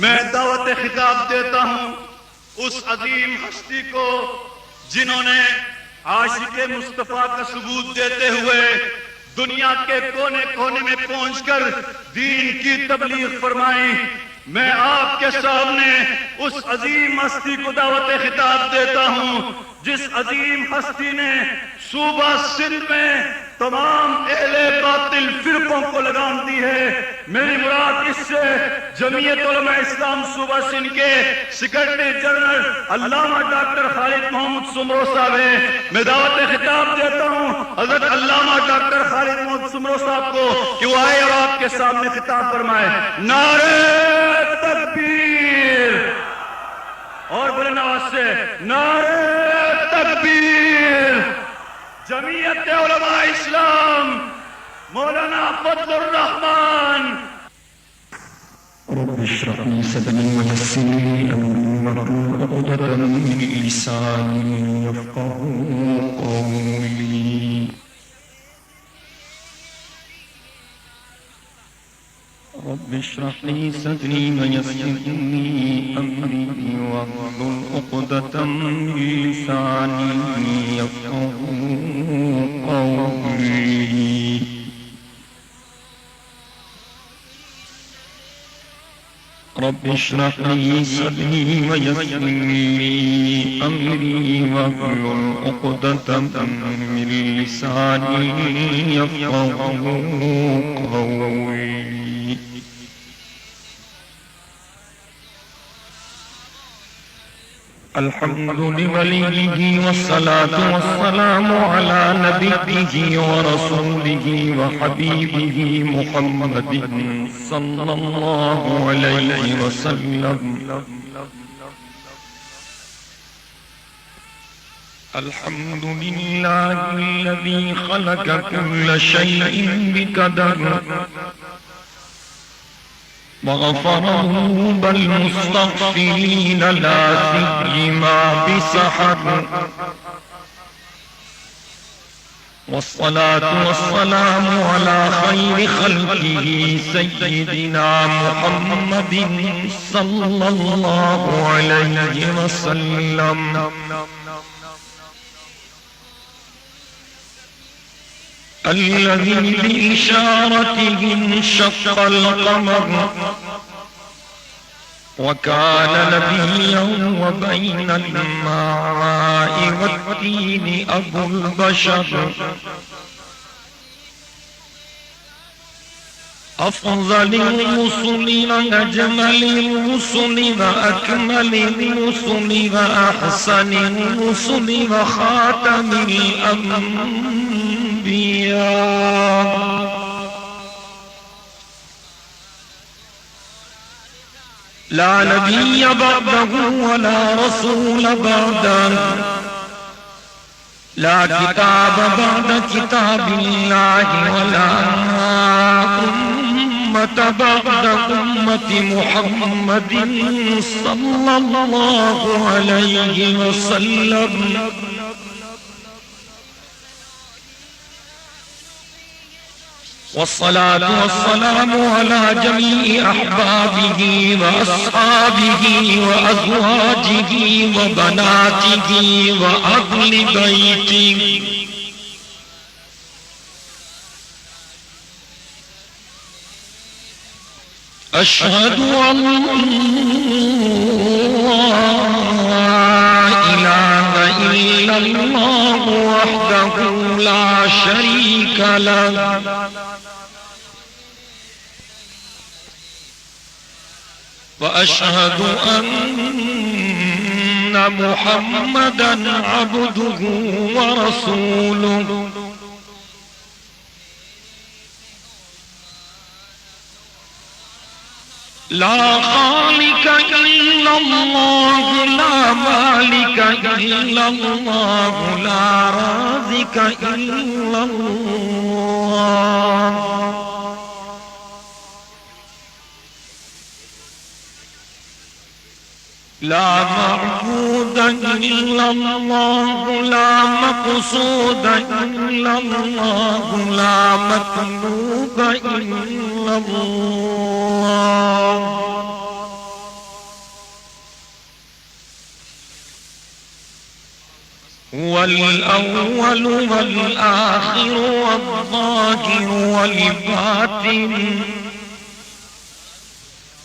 میں دعوت خطاب دیتا ہوں اس عظیم ہستی کو جنہوں نے عاشق مصطفیٰ کا ثبوت دیتے ہوئے دنیا کے کونے کونے میں پہنچ کر دین کی تبلیغ فرمائی۔ میں آپ کے سامنے اس عظیم ہستی کو دعوت خطاب دیتا ہوں جس عظیم ہستی نے صوبہ سندھ میں تمام اہل باطل فرقوں کو لگام دی ہے۔ میری مراد اس سے جمعیت علماء اسلام صوبہ سندھ کے سیکرٹری جنرل علامہ ڈاکٹر خالد محمد سمرو صاحب ہیں۔ میں دعوت خطاب دیتا ہوں حضرت علامہ ڈاکٹر خالد محمد سمرو صاحب کو کہ وہ آئے اور آپ کے سامنے خطاب فرمائے۔ نعرہ تکبیر، اور بلند آواز سے نعرہ تکبیر۔ جمعیت علماء اسلام مولانا فضل الرحمان۔ رب اشرح لي صدري ويسر لي امري واحلل عقدة من لساني يفقهوا قولي رب اشرح لي صدري ويسر لي امري واحلل عقدة من لساني يفقهوا قولي رب اشرح لي صدري ويسر لي امري واحلل عقدة من لساني يفقهوا قولي الحمد لوليه والصلاة والسلام على نبيه ورسوله وحبيبه محمد صلى الله عليه وسلم الحمد لله الذي خلق كل شيء بقدر وغفره بالمستغفرين لا سيما بسحر والصلاة والسلام على خير خلقه سيدنا محمد صلى الله عليه وسلم الذي بإشارته انشق القمر وكان نبيا وبين الماء والتين أبو البشر أفضل الرسل وأجمل الرسل وأكمل الرسل وأحسن الرسل وخاتم الأنبياء لا نبي بعده ولا رسول بعده لا كتاب بعد كتاب الله ولا أمة بعد أمة محمد صلى الله عليه وسلم والصلاة والسلام على جميع أحبابه وأصحابه وأزواجه وبناته وأهل بيته أشهد أن لا إله إلا الله وحده لا شريك له وأشهد أن محمدًا عبده ورسوله لا خالق إلا الله لا مالك إلا الله لا رازق إلا الله لا معبود إلا الله لا مقصود إلا الله لا مطلوب إلا الله والأول والآخر والظاهر والباطن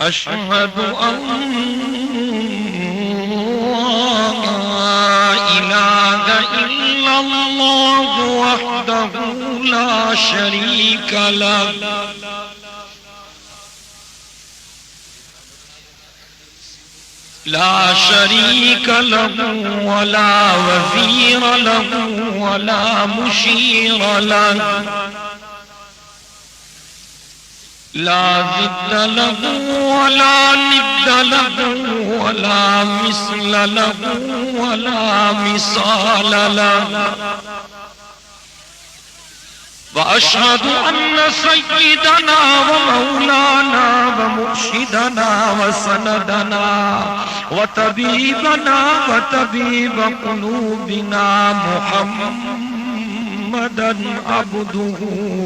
أشهد أن لا إله إلا الله وحده لا شريك له لا شريك له ولا وزير له ولا مشير له لا ضد له ولا ند له ولا مثل له ولا مثال له وأشهد أن سيدنا ومولانا ومرشدنا وسندنا وطبيبنا وطبيب قلوبنا محمدا عبده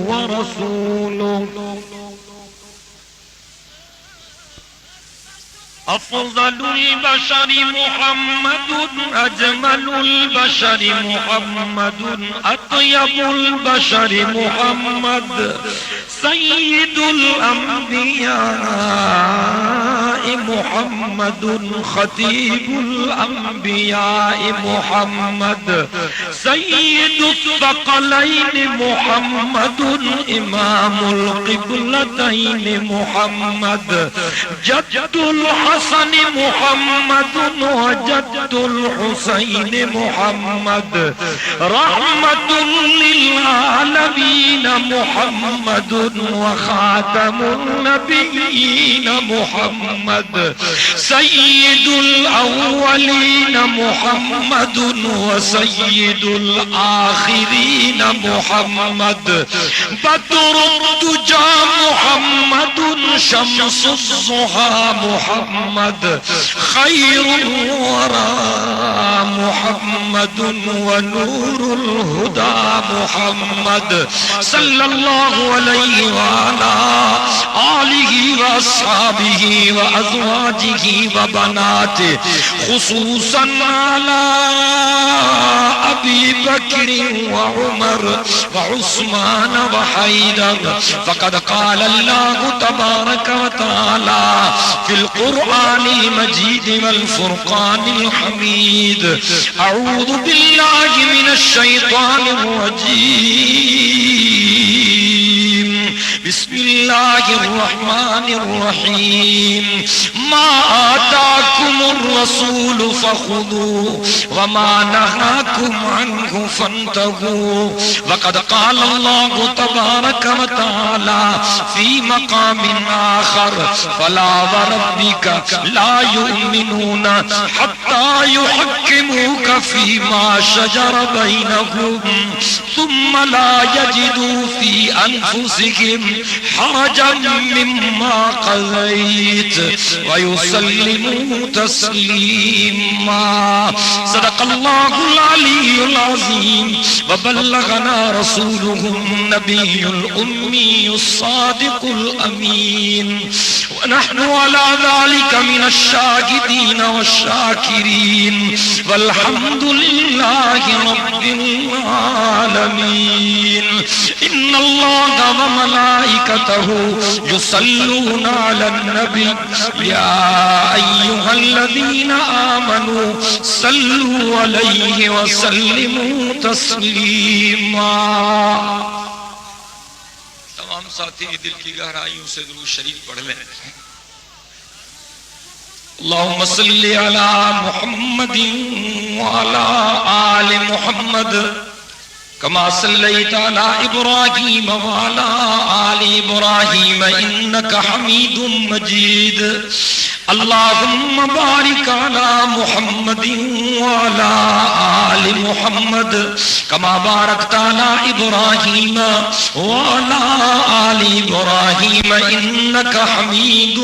ورسوله أفضل البشر محمد أجمل البشر محمد أطيب البشر محمد سيد الأنبياء محمد خطيب الأنبياء محمد سيد الثقلين محمد إمام القبلتين محمد جد الحسن محمد وجد الحسين محمد رحمة للعالمين محمد وخاتم النبيين محمد سيد الأولين محمد وسيد الآخرين محمد بدر الدجى محمد شمس الضحى محمد خير الورى محمد ونور الهدى محمد صلى الله عليه وعلى آله وأصحابه وأزواجه وبناته خصوصا على أبي بكر وعمر وعثمان وحيدر فقد قال الله تبارك وتعالى في القرآن المجيد والفرقان الحميد أعوذ بالله من الشيطان الرجيم بسم الله الرحمن الرحيم ما آتاكم الرسول فخذوه وما نهاكم عنه فانتهوا وقد قال الله تبارك وتعالى في مقام آخر فلا وربك لا يؤمنون حتى يحكموك فيما شجر بينهم ثم لا يجدوا في أنفسهم حرجا مما قضيت ويسلموا تسليما صدق الله العلي العظيم وبلغنا رسوله النبي الأمي الصادق الأمين ونحن على ذلك من الشاهدين والشاكرين والحمد لله رب العالمين إن الله وملائكته يصلون على النبي يا أيها الذين آمنوا صلوا عليه وسلموا تسليما تمام ساتھی دل کی گہرائیوں سے درود شریف پڑھ لیں اللهم صل على محمد وعلى آل محمد كما صليت على إبراهيم وعلى آل إبراهيم إنك حميد مجيد اللهم بارك على محمد وعلى آل محمد كما باركت على إبراهيم وعلى آل إبراهيم إنك حميد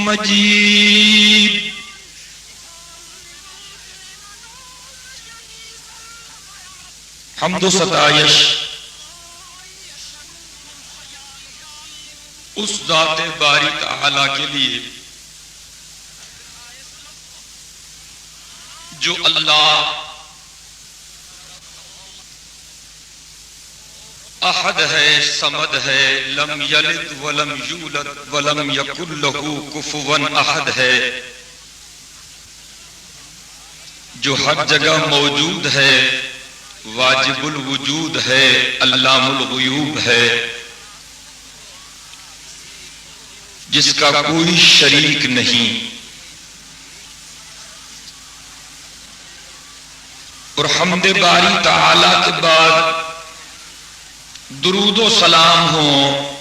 مجيد حمد و ستائش اس ذات باری تعالی کے لیے جو اللہ احد ہے، صمد ہے، لم یلد ولم یولد ولم یکن لہ کفوا احد ہے، جو ہر جگہ موجود ہے، واجب الوجود ہے، علام الغیوب ہے، جس کا کوئی شریک نہیں۔ اور حمد باری تعالی کے بعد درود و سلام ہوں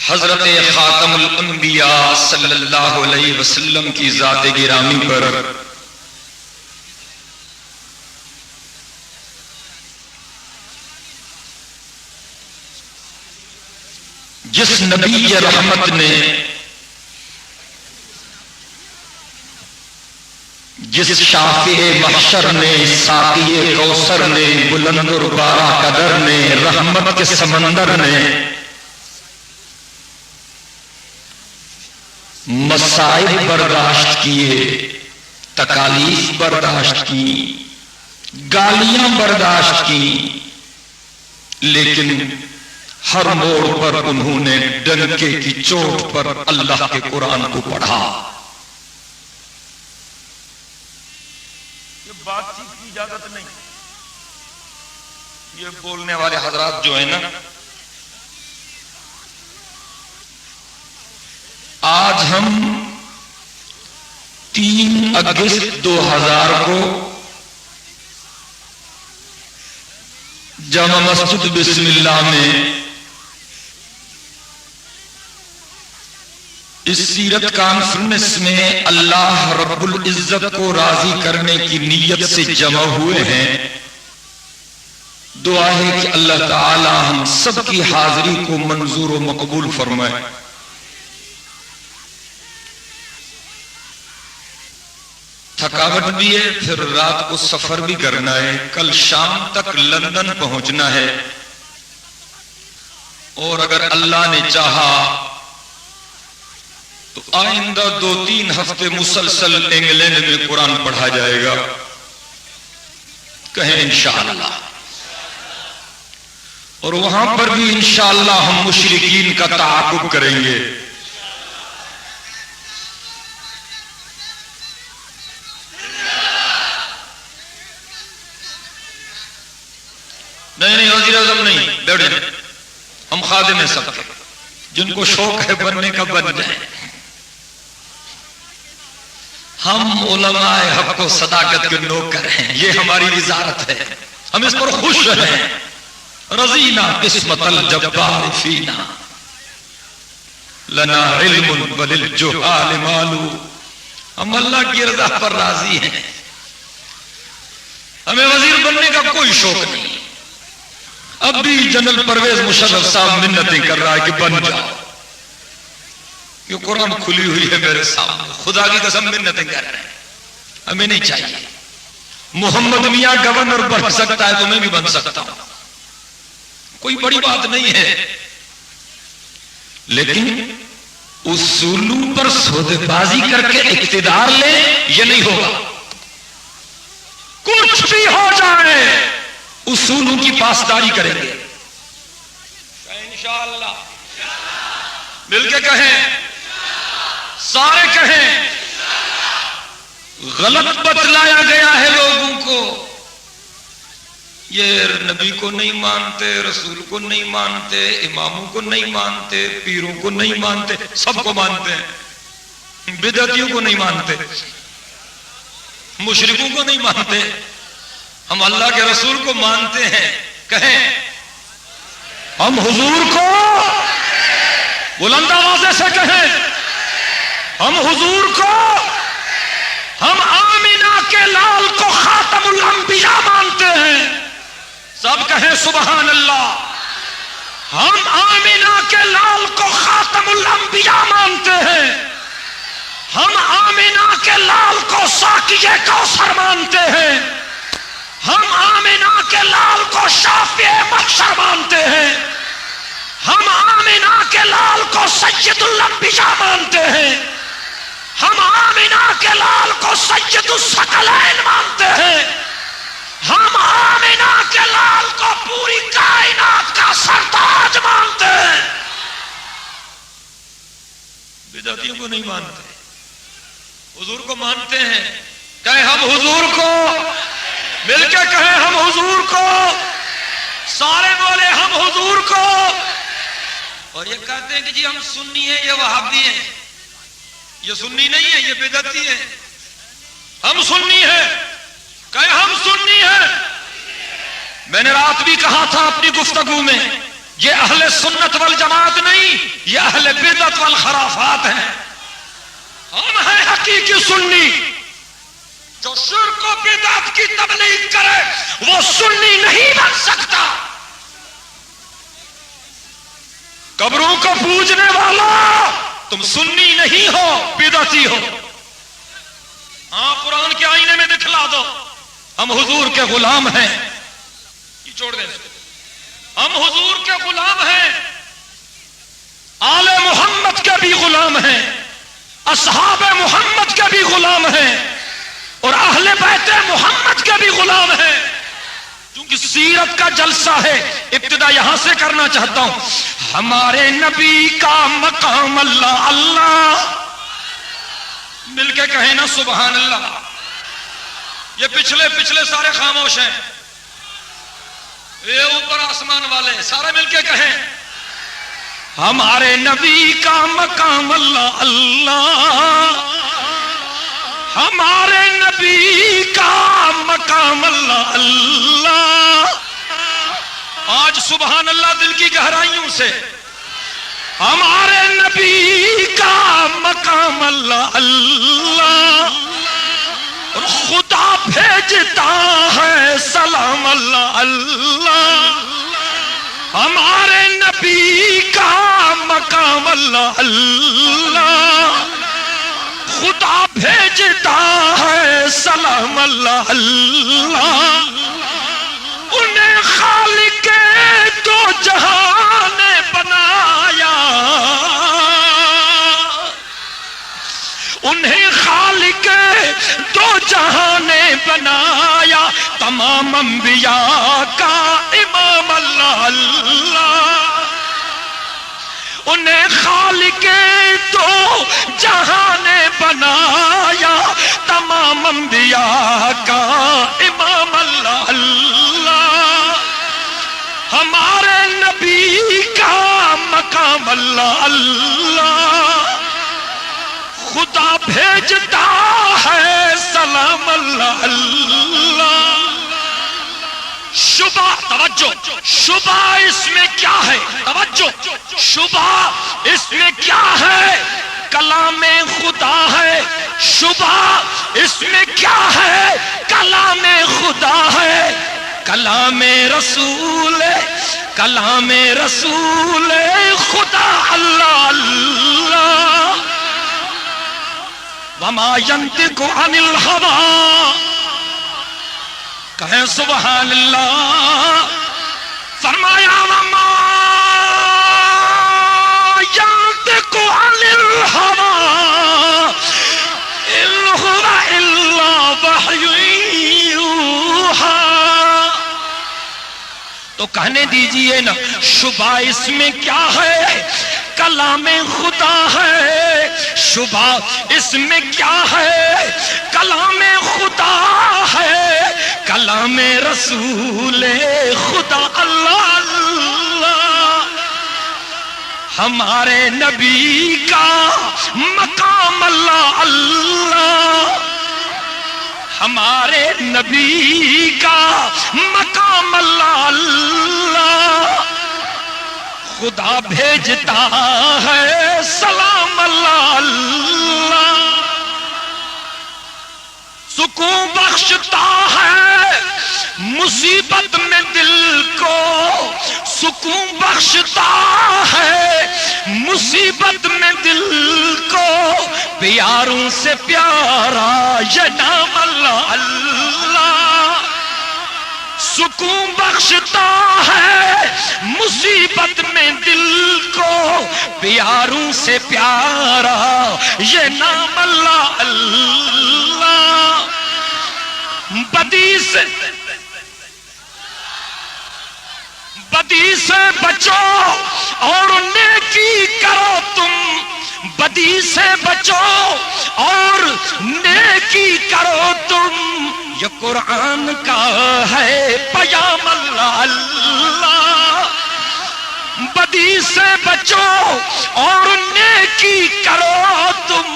حضرت خاتم الانبیاء صلی اللہ علیہ وسلم کی ذات گرامی پر، جس نبی رحمت نے، جس شافع محشر نے، ساقی کوثر نے، بلند البارہ قدر نے، رحمت کے سمندر نے مصائب برداشت کیے، تکالیف برداشت کی، گالیاں برداشت کی، لیکن ہر موڑ پر انہوں نے ڈنکے کی چوٹ پر اللہ کے قرآن کو پڑھا۔ یہ بات چیت کی اجازت نہیں، یہ بولنے والے حضرات جو ہیں نا، آج ہم 3 اگست 2000 کو جامع مسجد بسم اللہ میں اس سیرت کانفرنس میں اللہ رب العزت کو راضی کرنے کی نیت سے جمع ہوئے ہیں۔ دعا ہے کہ اللہ تعالی ہم سب کی حاضری کو منظور و مقبول فرمائے۔ تھکاوٹ بھی ہے، پھر رات کو سفر بھی کرنا ہے، کل شام تک لندن پہنچنا ہے، اور اگر اللہ نے چاہا تو آئندہ 2-3 ہفتے مسلسل انگلینڈ میں قرآن پڑھا جائے گا، کہیں انشاءاللہ، اور وہاں پر بھی انشاءاللہ ہم مشرکین کا تعاقب کریں گے۔ نہیں وزیر اعظم نہیں، بیٹھ جائیں، ہم خادم ہیں سب کے، جن کو شوق ہے بننے کا بن جائیں۔ ہم علماء حق و صداقت کے نوکر ہیں، یہ ہماری وزارت ہے، ہم اس پر خوش ہیں۔ رضینا قسمت الجبار فینا لنا علم وللجہال مال، ہم اللہ کی رضا پر راضی ہیں، ہمیں وزیر بننے کا کوئی شوق نہیں۔ اب بھی جنرل پرویز مشرف صاحب منتیں کر رہا ہے کہ بن جاؤ، یہ قرآن کھلی ہوئی ہے میرے سامنے، خدا کی قسم منتیں کر رہے ہیں، ہمیں نہیں چاہیے۔ محمد میاں گورنر بن سکتا ہے تو میں بھی بن سکتا ہوں، کوئی بڑی بات نہیں ہے، لیکن اصولوں پر سودے بازی کر کے اقتدار لے، یہ نہیں ہوگا۔ کچھ بھی ہو جائے اصولوں کی پاسداری کریں گے انشاءاللہ، مل کے کہیں، سارے کہیں۔ غلط بتلایا گیا ہے لوگوں کو، یہ نبی کو نہیں مانتے، رسول کو نہیں مانتے، اماموں کو نہیں مانتے، پیروں کو نہیں مانتے، سب کو مانتے ہیں، بدعتیوں کو نہیں مانتے، مشرکوں کو نہیں مانتے، ہم اللہ کے رسول کو مانتے ہیں، کہیں ہم حضور کو، بلند آواز سے کہیں ہم حضور کو، ہم آمینہ کے لال کو خاتم الانبیاء مانتے ہیں، سب کہیں سبحان اللہ۔ ہم آمینہ کے لال کو خاتم الانبیاء مانتے ہیں، ہم آمینہ کے لال کو ساقی کوثر مانتے ہیں، ہم آمینہ کے لال کو شافع محشر مانتے ہیں، ہم آمینہ کے لال کو سید الانبیاء مانتے ہیں، ہم آمینہ کے لال کو سید الثقلین مانتے ہیں، ہم آمینہ کے لال کو پوری کائنات کا سرتاج مانتے ہیں، بدعتیوں کو نہیں مانتے، حضور کو مانتے ہیں۔ کہیں ہم حضور کو، مل کے کہیں ہم حضور کو، سارے بولے ہم حضور کو۔ اور یہ کہتے ہیں کہ جی ہم سنی ہیں، یہ وہابی ہیں، یہ سنی نہیں ہے، یہ بدعتی ہے۔ ہم سنی ہیں، کہیں ہم سنی ہیں۔ میں نے رات بھی کہا تھا اپنی گفتگو میں، یہ اہل سنت والجماعت نہیں، یہ اہل بدعت والخرافات ہیں۔ ہم ہیں حقیقی سنی۔ جو شرک و بدعت کی تبلیغ کرے وہ سنی نہیں بن سکتا۔ قبروں کو پوجنے والا تم سنی نہیں ہو، بدعتی ہو۔ ہاں قرآن کے آئینے میں دکھلا دو ہم حضور کے غلام ہیں، یہ چھوڑ دیں اس کو، ہم حضور کے غلام ہیں، آل محمد کے بھی غلام ہیں، اصحاب محمد کے بھی غلام ہیں، اور اہل بیت محمد کے بھی غلام ہیں۔ کیونکہ سیرت کا جلسہ ہے، ابتدا یہاں سے کرنا چاہتا ہوں۔ ہمارے نبی کا مقام اللہ، اللہ مل کے کہیں نا سبحان اللہ۔ یہ پچھلے سارے خاموش ہیں، یہ اوپر آسمان والے سارے مل کے کہیں ہمارے نبی کا مقام اللہ، اللہ ہمارے نبی کا مقام اللہ، اللہ۔ آج سبحان اللہ دل کی گہرائیوں سے، ہمارے نبی کا مقام اللہ، اللہ۔ اور خدا بھیجتا ہے سلام اللہ، اللہ۔ ہمارے نبی کا مقام اللہ، اللہ۔ خدا بھیجتا ہے سلام اللہ، اللہ۔ انہیں خالق دو جہاں نے بنایا، انہیں خالق دو جہاں نے بنایا، تمام انبیاء کا امام اللہ، اللہ۔ انہیں خالق دو جہاں نے بنایا، تمام انبیاء کا امام اللہ، اللہ۔ ہمارے نبی کا مقام اللہ، اللہ۔ خدا بھیجتا ہے سلام اللہ، اللہ۔ شبہ، توجہ، شبہ اس میں کیا ہے؟ توجہ، شبہ اس میں کیا ہے؟ کلام خدا ہے۔ شبہ اس میں کیا ہے؟ کلام خدا ہے، کلام رسول، کلام رسول خدا اللہ، اللہ۔ وما ينطق عن الهوى، کہیں سبحان اللہ۔ فرمایا وما ينطق عن الهوى إن هو إلا وحي يوحى۔ تو کہنے دیجئے نا شبہ اس میں کیا ہے؟ کلام خدا ہے۔ شبہ اس میں کیا ہے؟ کلام خدا ہے، کلام رسول خدا اللہ، اللہ۔ ہمارے نبی کا مقام اللہ، اللہ۔ ہمارے نبی کا مقام اللہ، اللہ۔ خدا بھیجتا ہے سلام اللہ، اللہ۔ سکون بخشتا ہے مصیبت میں دل کو، سکون بخشتا ہے مصیبت میں دل کو، پیاروں سے پیارا یہ نام اللہ، اللہ۔ سکون بخشتا ہے مصیبت میں دل کو، پیاروں سے پیارا یہ نام اللہ اللہ۔ بدی سے بچو اور نیکی کرو تم، بدی سے بچو اور نیکی کرو تم، یہ قرآن کا ہے پیام اللہ اللہ۔ بدی سے بچو اور نیکی کرو تم،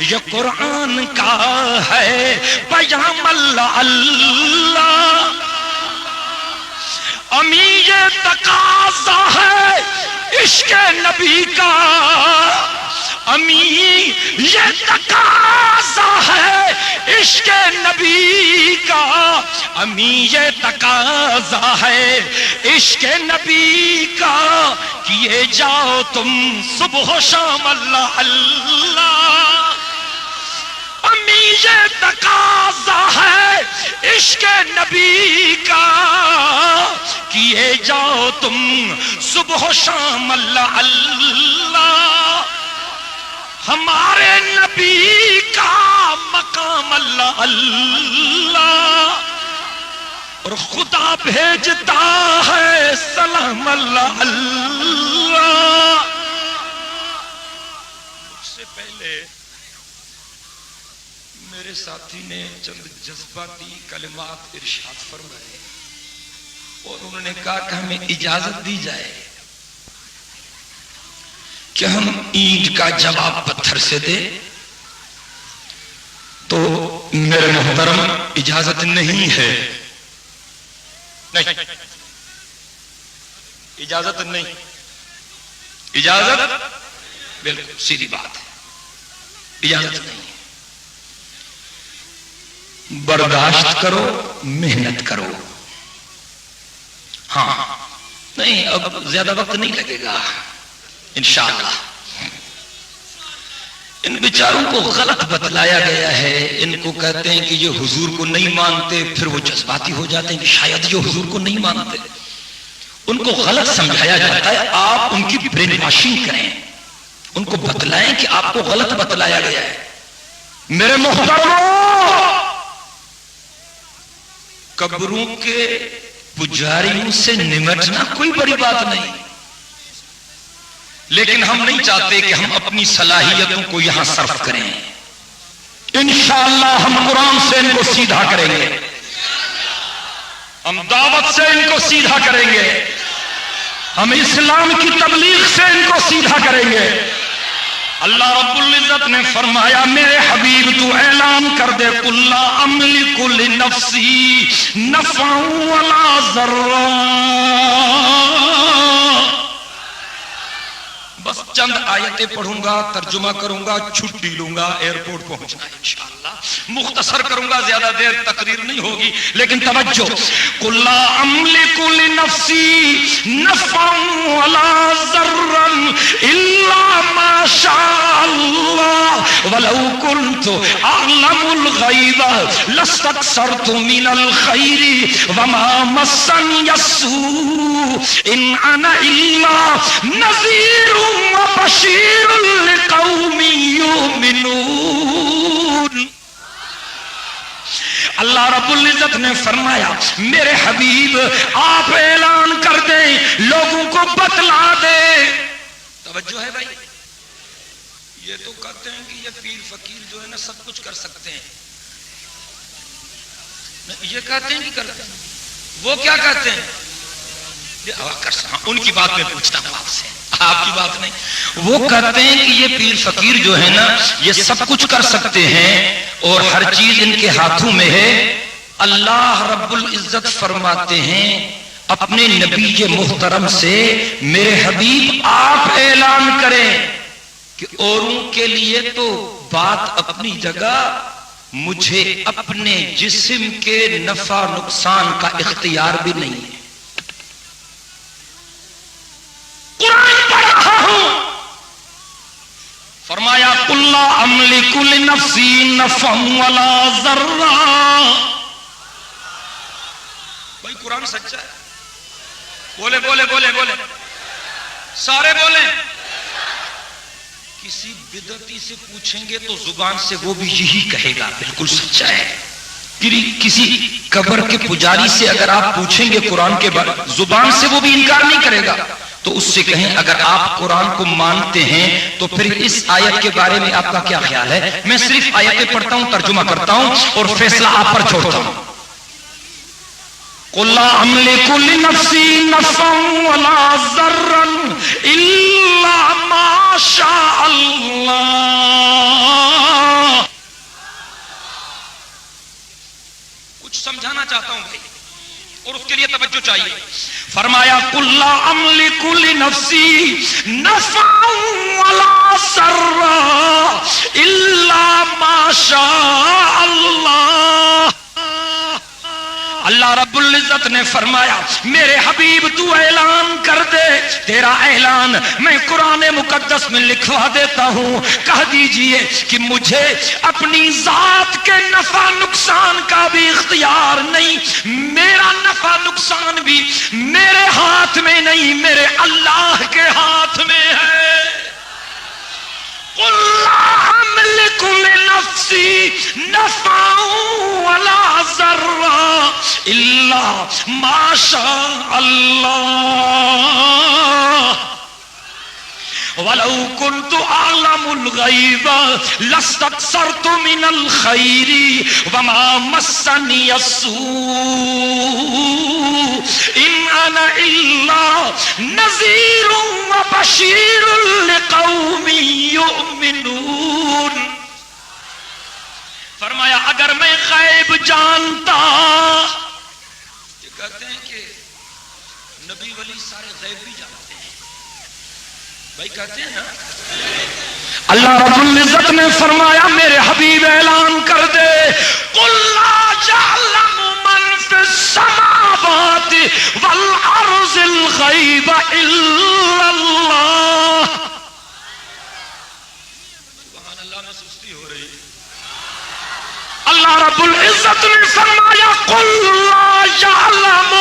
یہ قرآن کا ہے پیام اللہ اللہ۔ امی یہ تقاضا ہے عشق نبی کا، امی یہ تقاضا ہے عشق نبی کا، امی یہ تقاضا ہے عشق نبی کا، کیے جاؤ تم صبح و شام اللہ اللہ۔ امی یہ تقاضا ہے عشق نبی کا، کیے جاؤ تم صبح و شام اللہ اللہ۔ ہمارے نبی کا مقام اللہ اللہ، اور خدا بھیجتا ہے سلام اللہ اللہ۔ اس سے پہلے میرے ساتھی نے چند جذباتی کلمات ارشاد فرمائے، اور انہوں نے کہا کہ ہمیں اجازت دی جائے کہ ہم اینٹ کا جواب پتھر سے دے، تو میرے محترم اجازت نہیں ہے، نہیں اجازت نہیں، اجازت بالکل سیدھی بات ہے، اجازت نہیں ہے۔ برداشت کرو، محنت کرو، ہاں نہیں اب زیادہ وقت نہیں لگے گا انشاءاللہ۔ ان بیچاروں کو غلط بتلایا گیا ہے، ان کو کہتے ہیں کہ یہ حضور کو نہیں مانتے، پھر وہ جذباتی ہو جاتے ہیں کہ شاید یہ حضور کو نہیں مانتے، ان کو غلط سمجھایا جاتا ہے۔ آپ ان کی برین واشنگ کریں، ان کو بتلائیں کہ آپ کو غلط بتلایا گیا ہے۔ میرے محترموں، قبروں کے پجاریوں سے نمٹنا کوئی بڑی بات نہیں، لیکن ہم نہیں چاہتے کہ ہم اپنی صلاحیتوں کو یہاں صرف کریں۔ انشاءاللہ ہم قرآن سے ان کو سیدھا کریں گے، ہم دعوت سے ان کو سیدھا کریں گے، ہم اسلام کی تبلیغ سے ان کو سیدھا کریں گے۔ اللہ رب العزت نے فرمایا میرے حبیب تو اعلان کر دے قل لا املک لنفسی نفعا ولا ضرا، بس چند آیتیں پڑھوں گا، ترجمہ کروں گا، چھٹی لوں گا، ایئرپورٹ پہنچنا ہے انشاءاللہ، مختصر کروں گا، زیادہ دیر تقریر نہیں ہوگی، لیکن توجہ۔ قل لا املک لنفسی نفعا ولا ضرا الا ما شاء اللہ ولو كنت اعلم الغیب لاستكثرت من الخیر وما مسنی السوء ان انا الا نذیر وبشیر لقوم یؤمنون۔ اللہ رب العزت نے فرمایا میرے حبیب آپ اعلان کر دیں، لوگوں کو بتلا دے۔ توجہ ہے بھائی، یہ تو کہتے ہیں کہ یہ پیر فقیر جو ہے نا سب کچھ کر سکتے ہیں، یہ کہتے ہیں کہ کرتے ہیں، وہ کیا کہتے ہیں ان کی بات میں پوچھتا ہوں آپ سے، آپ کی بات نہیں۔ وہ کہتے ہیں کہ یہ پیر فقیر جو ہے نا یہ سب کچھ کر سکتے ہیں اور ہر چیز ان کے ہاتھوں میں ہے۔ اللہ رب العزت فرماتے ہیں اپنے نبی محترم سے میرے حبیب آپ اعلان کریں کہ اوروں کے لیے تو بات اپنی جگہ، مجھے اپنے جسم کے نفع نقصان کا اختیار بھی نہیں ہے۔ قرآن پڑھ رہا ہوں، فرمایا قل لا املک لنفسی نفعا ولا ضرا۔ بھائی قرآن سچا ہے؟ بولے بولے بولے بولے سارے بولیں. کسی بدعتی سے پوچھیں گے تو زبان سے وہ بھی یہی کہے گا بالکل سچا ہے. کسی قبر کے پجاری سے اگر آپ پوچھیں گے قرآن کے بارے زبان سے وہ بھی انکار نہیں کرے گا. تو اس سے کہیں اگر آپ قرآن کو مانتے ہیں تو پھر اس آیت کے بارے میں آپ کا کیا خیال ہے؟ میں صرف آیتیں پڑھتا ہوں، ترجمہ کرتا ہوں اور فیصلہ آپ پر چھوڑتا ہوں. قُلْ لَا أَمْلِكُ لِنَفْسِي نَفْعًا وَلَا ضَرًّا إِلَّا مَا شَاءَ اللَّهُ. کچھ سمجھانا چاہتا ہوں بھائی اور اس کے لیے توجہ چاہیے. فرمایا قُلْ لَا أَمْلِكُ لِنَفْسِي نَفْعًا وَلَا ضَرًّا إِلَّا مَا شَاءَ اللَّهُ. اللہ رب العزت نے فرمایا میرے حبیب تو اعلان کر دے. تیرا اعلان میں قرآن مقدس میں لکھوا دیتا ہوں. کہہ دیجئے کہ مجھے اپنی ذات کے نفع نقصان کا بھی اختیار نہیں. میرا نفع نقصان بھی میرے ہاتھ میں نہیں، میرے اللہ کے ہاتھ میں ہے. قُلْ لَا أَمْلِكُ لِنَفْسِي نَفْعًا وَلَا ضَرًّا إِلَّا مَا شَاءَ اللَّهُ وَلَوْ كُنْتُ أَعْلَمُ الْغَيْبَ لَاسْتَكْثَرْتُ مِنَ الْخَيْرِ وَمَا مَسَّنِيَ السُّوءُ إِنْ أَنَا إِلَّا نَذِيرٌ وَبَشِيرٌ لِقَوْمٍ يُؤْمِنُونَ. فرمایا اگر میں غیب جانتا. یہ کہتے ہیں کہ نبی ولی سارے غیب بھی جانتے ہیں بھائی، کہتے ہیں نا. اللہ رب العزت نے فرمایا میرے حبیب اعلان کر دے قُلْ لَا يَعْلَمُ مَنْ فِي السَّمَاوَاتِ وَالْأَرْضِ الْغَيْبَ إِلَّا اللَّهُ. سبحان اللہ میں سستی ہو رہی. اللہ رب العزت نے فرمایا قُلْ لَا يَعْلَمُ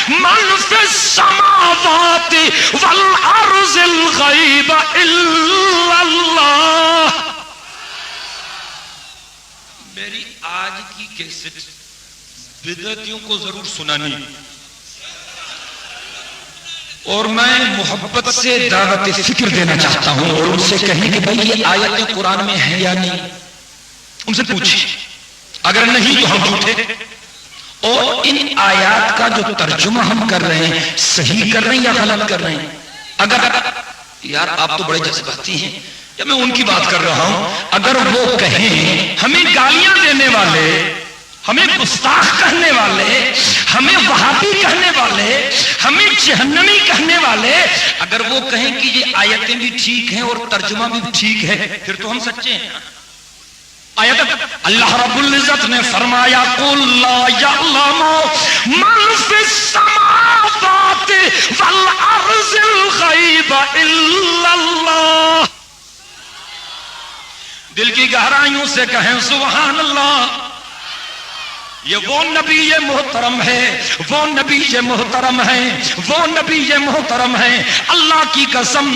مَنْ فِي السَّمَاوَاتِ وَالْأَرْضِ الْغَيْبَ إِلَّا اللَّهُ. میری آج کی کیسٹ بدعتیوں کو ضرور سنانی اور میں محبت سے دعوت فکر دینا چاہتا ہوں اور ان سے کہیں کہ بھائی یہ آیتیں قرآن میں ہیں یا نہیں. ان سے پوچھیں، اگر نہیں تو ہم جھوٹے. اور ان آیات کا جو ترجمہ ہم کر رہے ہیں صحیح کر رہے ہیں یا غلط کر رہے ہیں. اگر یار آپ تو بڑے جذباتی ہیں یا میں ان کی بات کر رہا ہوں، اگر وہ کہیں ہمیں گالیاں دینے والے، ہمیں گستاخ کہنے والے، ہمیں وہابی کہنے والے، ہمیں جہنمی کہنے والے، اگر وہ کہیں کہ یہ آیتیں بھی ٹھیک ہیں اور ترجمہ بھی ٹھیک ہے پھر تو ہم سچے ہیں. آیت اللہ رب العزت نے فرمایا قُلْ لَا يَعْلَمُ مَنْ فِي السَّمَاوَاتِ وَالْأَرْضِ الْغَيْبَ إِلَّا اللَّهُ. دل کی گہرائیوں سے کہیں سبحان اللہ. یہ وہ نبی محترم ہے، وہ نبی محترم ہے، وہ نبی محترم ہے. اللہ کی قسم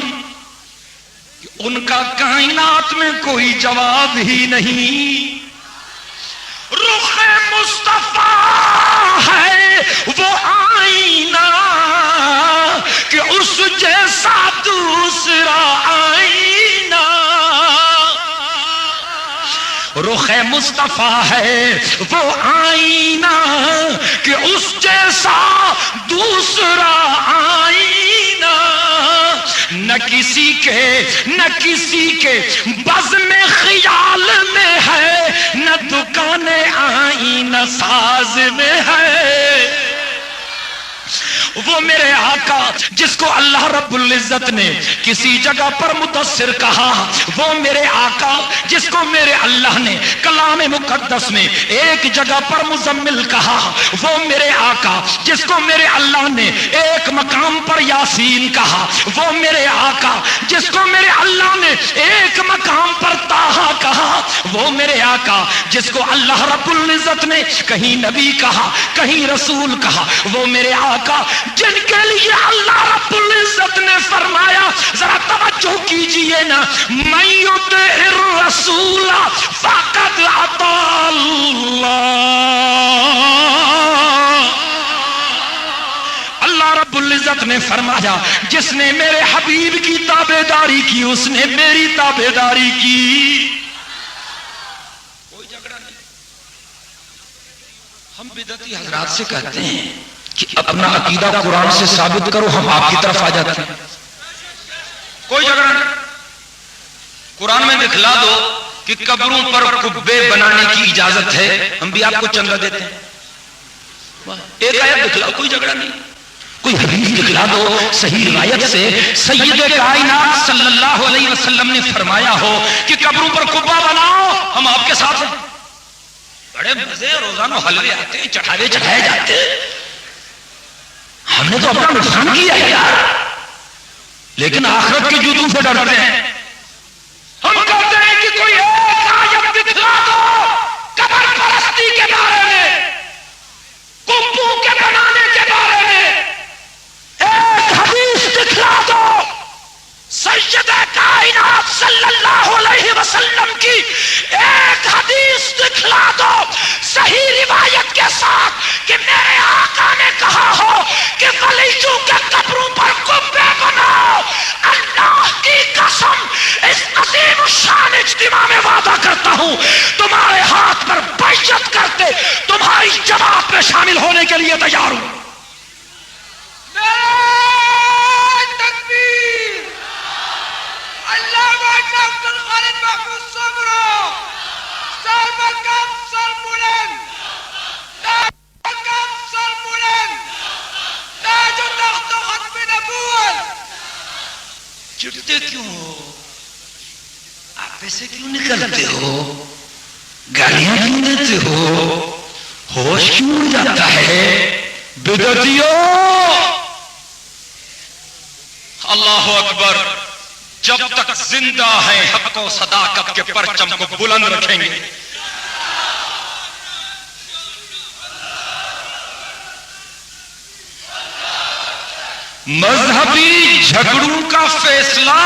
ان کا کائنات میں کوئی جواب ہی نہیں. رخ مصطفیٰ ہے وہ آئینہ کہ اس جیسا دوسرا آئینہ. رخ مصطفیٰ ہے وہ آئینہ کہ اس جیسا دوسرا آئینہ. نہ کسی کے بزم خیال میں ہے، نہ دکان آئینہ ساز میں ہے. وہ میرے آقا جس کو اللہ رب العزت نے کسی جگہ پر مدثر کہا، وہ میرے آقا جس کو میرے اللہ نے کلام مقدس میں ایک جگہ پر مزمل کہا، وہ میرے آقا جس کو میرے اللہ نے ایک مقام پر یاسین کہا، وہ میرے آقا جس کو میرے اللہ نے ایک مقام پر طٰہٰ کہا، وہ میرے آقا جس کو اللہ رب العزت نے کہیں نبی کہا کہیں رسول کہا، وہ میرے آقا جن کے لیے اللہ رب العزت نے فرمایا، ذرا توجہ کیجئے نا، من یطع الرسول فقد اطاع اللہ رب العزت نے فرمایا جس نے میرے حبیب کی تابعداری کی اس نے میری تابعداری کی۔ کوئی جھگڑا نہیں۔ ہم بدعتی حضرات سے کہتے ہیں کہ اپنا عقیدہ قرآن سے ثابت کرو، ہم آپ کی طرف آ جاتے ہیں۔ کوئی جھگڑا نہیں۔ قرآن میں دکھلا دو کہ قبروں پر قبے بنانے کی اجازت ہے، ہم بھی آپ کو چندہ دیتے ہیں۔ ایک آیت دکھلاؤ، کوئی جھگڑا نہیں۔ کوئی حدیث دکھلا دو صحیح روایت سے سید کائنات صلی اللہ علیہ وسلم نے فرمایا ہو کہ قبروں پر قبہ بناؤ، ہم آپ کے ساتھ ہیں۔ بڑے مزے روزانہ حلوے آتے ہیں، چڑھاوے چڑھائے جاتے ہیں، ہم نے تو اپنا نقصان کیا ہے یار، لیکن آخرت کے جوتوں سے ڈرتے ہیں۔ ہم کہتے ہیں کہ کوئی ایک آیت دکھلا دو قبر پرستی کے بارے میں، قبوں کے بنانے کے بارے میں، ایک حدیث دکھلا دو سید کائنات صلی اللہ علیہ وسلم کی ایک حدیث دکھلا دو صحیح روایت کے ساتھ کہ میرے آقا نے کہا ہو کہ ولیوں کے قبروں پر قبے بناؤ۔ اللہ کی قسم اس عظیم الشان اجتماع میں وعدہ کرتا ہوں تمہارے ہاتھ پر بیعت کرتے تمہاری جماعت میں شامل ہونے کے لیے تیار ہوں۔ چڑھتے کیوں ہو؟ آپ ایسے کیوں نکلتے ہو؟ گالیاں کیوں دیتے ہو؟ ہوش کیوں اڑ جاتا ہے؟ بدعتیوں! اللہ اکبر! جب تک زندہ ہیں حق و صداقت کے پرچم کو بلند رکھیں گے۔ مذہبی جھگڑوں کا فیصلہ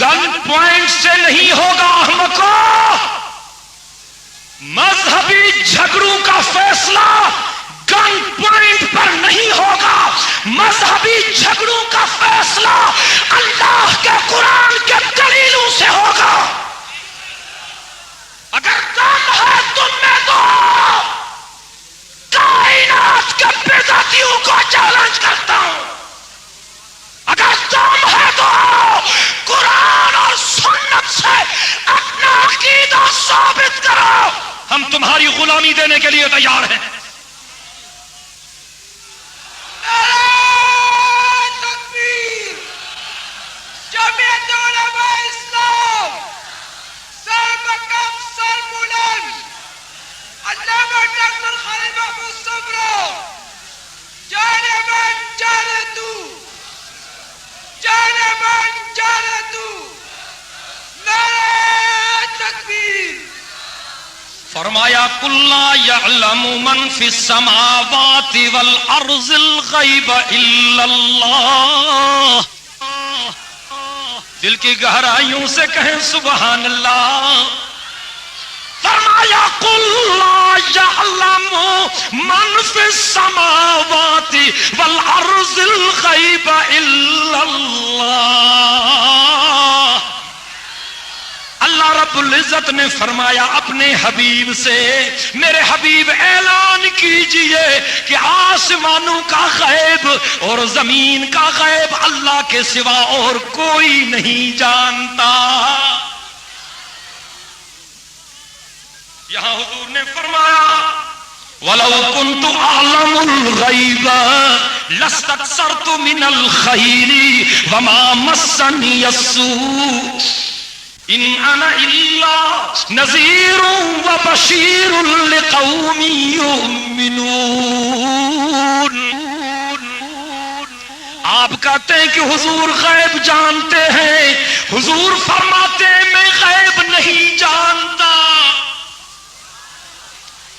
گن پوائنٹ سے نہیں ہوگا احمقوں۔ مذہبی جھگڑوں کا فیصلہ گن پوائنٹ پر نہیں ہوگا۔ مذہبی جھگڑوں کا فیصلہ اللہ کے قرآن کے دلیلوں سے ہوگا۔ اگر دم ہے تم میں تو کائنات کے بدعتیوں کو چیلنج کرتا ہوں۔ اگر دم ہے تو قرآن اور سنت سے اپنا عقیدہ ثابت کرو، ہم تمہاری غلامی دینے کے لیے تیار ہیں۔ فرمایا قل لا يعلم من في السماوات والارض الغیب الا اللہ۔ دل کی گہرائیوں سے کہیں سبحان اللہ۔ فرمایا قل لا يعلم من في السماوات والارض الغیب الا اللہ۔ اللہ رب العزت نے فرمایا اپنے حبیب سے، میرے حبیب اعلان کیجئے کہ آسمانوں کا غیب اور زمین کا غیب اللہ کے سوا اور کوئی نہیں جانتا۔ یہاں حضور نے فرمایا وَلَوْ كُنْتُ أَعْلَمُ الْغَيْبَ لَاسْتَكْثَرْتُ مِنَ الْخَيْرِ وَمَا مَسَّنِيَ السُّوءُ إِنْ أَنَا إِلَّا نَذِيرٌ وَبَشِيرٌ لِقَوْمٍ يُؤْمِنُونَ. آپ کہتے ہیں کہ حضور غیب جانتے ہیں. حضور فرماتے ہیں میں غیب نہیں جانتا.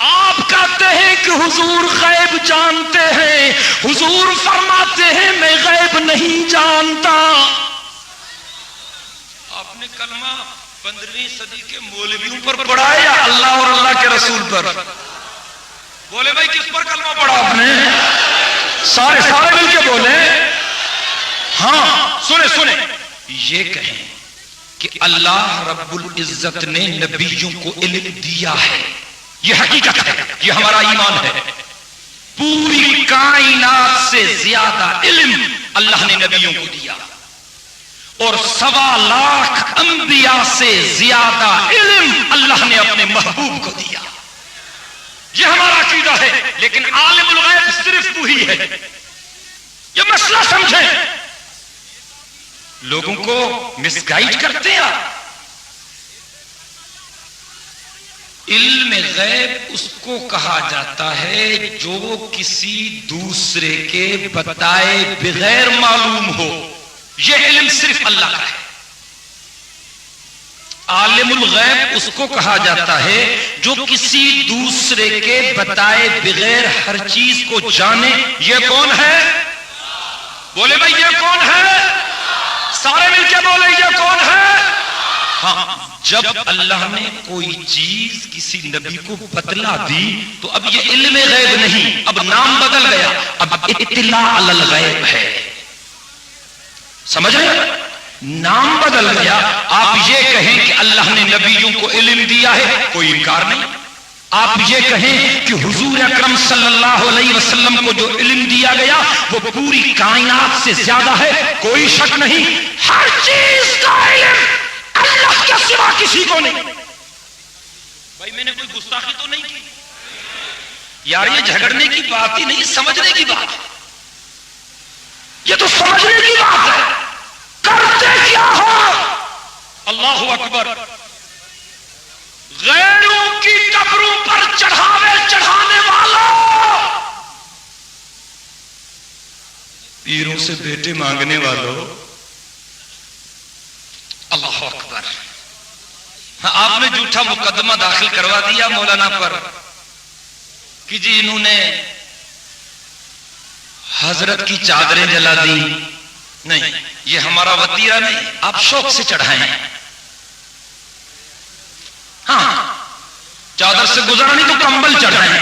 آپ کہتے ہیں کہ حضور غیب جانتے ہیں. حضور فرماتے ہیں میں غیب نہیں جانتا. آپ نے کلمہ 15ویں صدی کے مولویوں پر پڑھا ہے یا اللہ اور اللہ کے رسول پر؟ بولے بھائی کس پر کلمہ پڑھا آپ نے؟ سارے مل کے بولے. ہاں سنیں یہ کہیں کہ اللہ رب العزت نے نبیوں کو علم دیا ہے. یہ حقیقت ہے, یہ ہمارا ایمان ہے. پوری کائنات سے زیادہ علم اللہ نے نبیوں کو دیا اور 1.25 لاکھ انبیاء سے زیادہ علم اللہ نے اپنے محبوب کو دیا. یہ ہمارا عقیدہ ہے. لیکن عالم الغیب صرف وہی ہے. یہ مسئلہ سمجھیں. لوگوں کو مس گائیڈ کرتے ہیں. علم غیب اس کو کہا جاتا ہے جو کسی دوسرے کے بتائے بغیر معلوم ہو. یہ علم صرف اللہ کا ہے. عالم الغیب اس کو کہا جاتا ہے جو کسی دوسرے کے بتائے بغیر ہر چیز کو جانے. یہ کون ہے؟ بولے بھائی یہ کون ہے؟ سارے مل کے بولے یہ کون ہے؟ ہاں, جب اللہ نے کوئی چیز کسی نبی کو بتلا دی تو اب یہ علم غیب نہیں, اب نام بدل گیا, اب اطلاع علی الغیب ہے. سمجھ رہے؟ نام بدل گیا. آپ یہ کہیں کہ اللہ نے نبیوں کو علم دیا ہے, کوئی انکار نہیں. آپ یہ کہیں کہ حضور اکرم صلی اللہ علیہ وسلم کو جو علم دیا گیا وہ پوری کائنات سے زیادہ ہے, کوئی شک نہیں. ہر چیز کا علم اللہ کے سوا کسی کو نہیں. بھائی میں نے کوئی گستاخی تو نہیں کی یار. یہ جھگڑنے کی بات ہی نہیں, سمجھنے کی بات ہے. یہ تو سمجھنے کی بات ہے. کرتے کیا ہو؟ اللہ اکبر. غیروں کی قبروں پر چڑھانے والوں, پیروں سے بیٹے مانگنے والوں. اللہ اکبر. آپ نے جھوٹا مقدمہ داخل کروا دیا مولانا پر کہ جی انہوں نے حضرت کی چادریں جلا دی. نہیں, یہ ہمارا وطیرہ نہیں, آپ شوق سے چڑھائیں. ہاں, چادر سے گزرا نہیں تو کمبل چڑھائیں.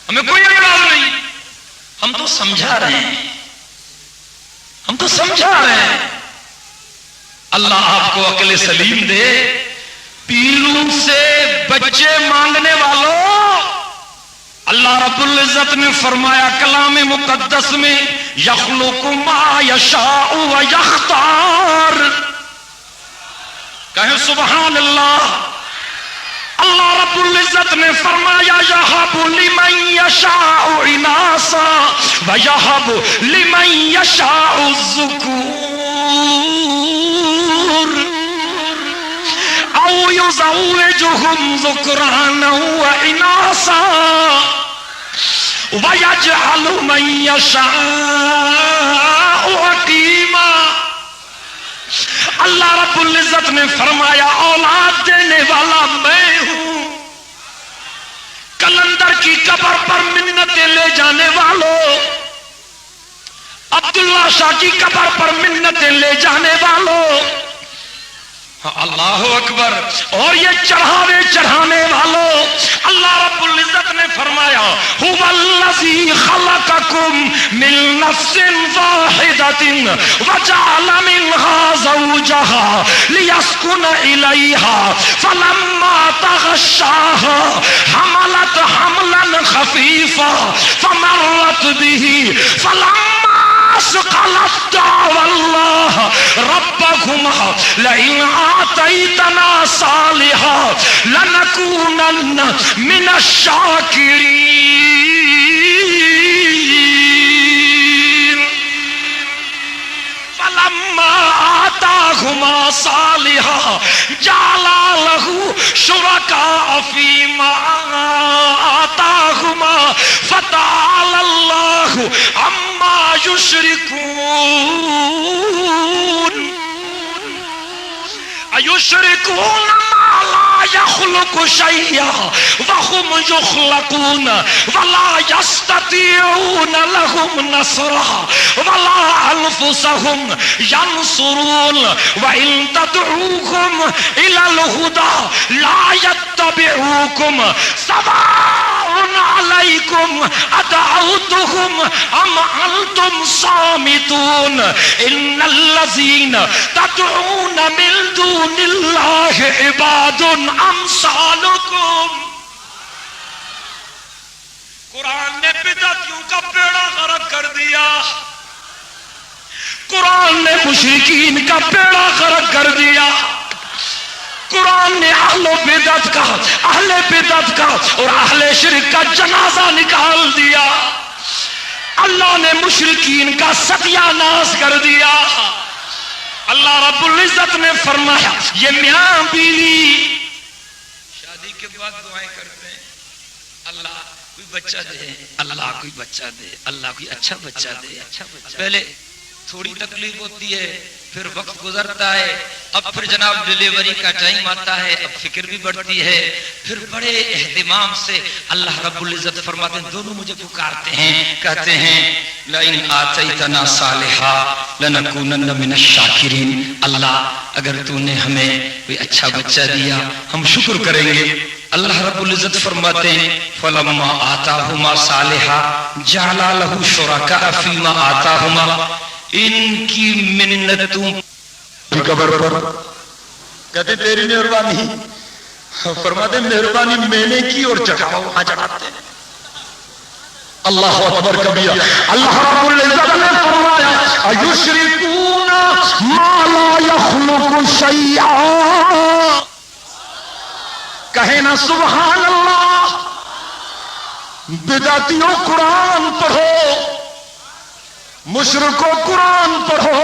ہمیں کوئی اعتراض نہیں. ہم تو سمجھا رہے ہیں. اللہ آپ کو عقل سلیم دے. پیروں سے بچے مانگنے والوں, اللہ رب العزت نے فرمایا کلام مقدس میں یخلق ما یشاء و یختار. کہیں سبحان اللہ. اللہ رب العزت نے فرمایا یہب لمن یشاء اناسا و یہب لمن یشاء الذکور او یزوجہم ذکرانا و اناسا وَيَجْعَلُ مَن يَشَاءُ عَقِيمًا. اللہ رب العزت نے فرمایا اولاد دینے والا میں ہوں. کلندر کی قبر پر منتیں لے جانے والوں, عبداللہ شاہ کی قبر پر منتیں لے جانے والوں, اللہ اکبر. اور یہ چڑھانے والوں, اللہ رب العزت نے فرمایا هو الذی خلقکم من نفس واحدۃ وجعل منها زوجها لیسکن الیہا فلما تغشاها حملت حملا خفیفا فمرت به فلما قالت دعوا الله ربكما اللہ لئن آتیتنا صالحا لنکونن من الشاکرین فلما آتاہما صالحا جعلا لہ شرکاء فیما آتاہما فتعالی اللہ عما یشرکون ایشرکون ما لا یخلق شیئا وهم یخلقون ولا یستطیعون لهم نصرا ولا انفسهم ینصرون وان تدعوهم الى الهدى لا يتبعوكم سواء علیکم ادعوتهم ام انتم صامتون ان الذین تدعون من دون اللہ عباد امثالکم. قرآن نے بدعتیوں کا بیڑا غرق کر دیا، قرآن نے مشرکین کا بیڑا غرق کر دیا، قرآن نے اہل بدعت کا، اہل بدعت کا اور اہل شرک کا جنازہ نکال دیا، اللہ نے مشرکین کا ستیہ ناش کر دیا. اللہ رب العزت نے فرمایا یہ میاں بیوی شادی کے بعد دعائیں کرتے ہیں، اللہ کوئی بچہ دے، اللہ کوئی بچہ دے، اللہ کوئی اچھا بچہ دے. پہلے تھوڑی تکلیف ہوتی ہے، پھر وقت گزرتا ہے، اب پھر جناب ڈیلیوری کا ٹائم آتا ہے، اب فکر بھی بڑھتی ہے، پھر بڑے اہتمام سے اللہ رب العزت فرماتے ہیں دونوں مجھے پکارتے ہیں، کہتے ہیں لئن آتیتنا صالحا لنکونن من الشاکرین. اللہ اگر تو نے ہمیں کوئی اچھا بچہ دیا ہم شکر کریں گے. اللہ رب العزت فرماتے ہیں فلما آتاہما صالحا جعلا لہ شرکاء فیما آتاہما. ان کی منتوں قبر پر کہتے تیری مہربانی، فرماتے مہربانی میں نے کی اور چڑھاؤ وہاں چڑھاتے ہیں. اللہ اکبر کبیرہ. اللہ رب العزت نے فرمایا ایشرکون ما لا یخلق شیئا. کہے نا سبحان اللہ. بدعتیوں قرآن پڑھو، مشرکو قرآن پڑھو.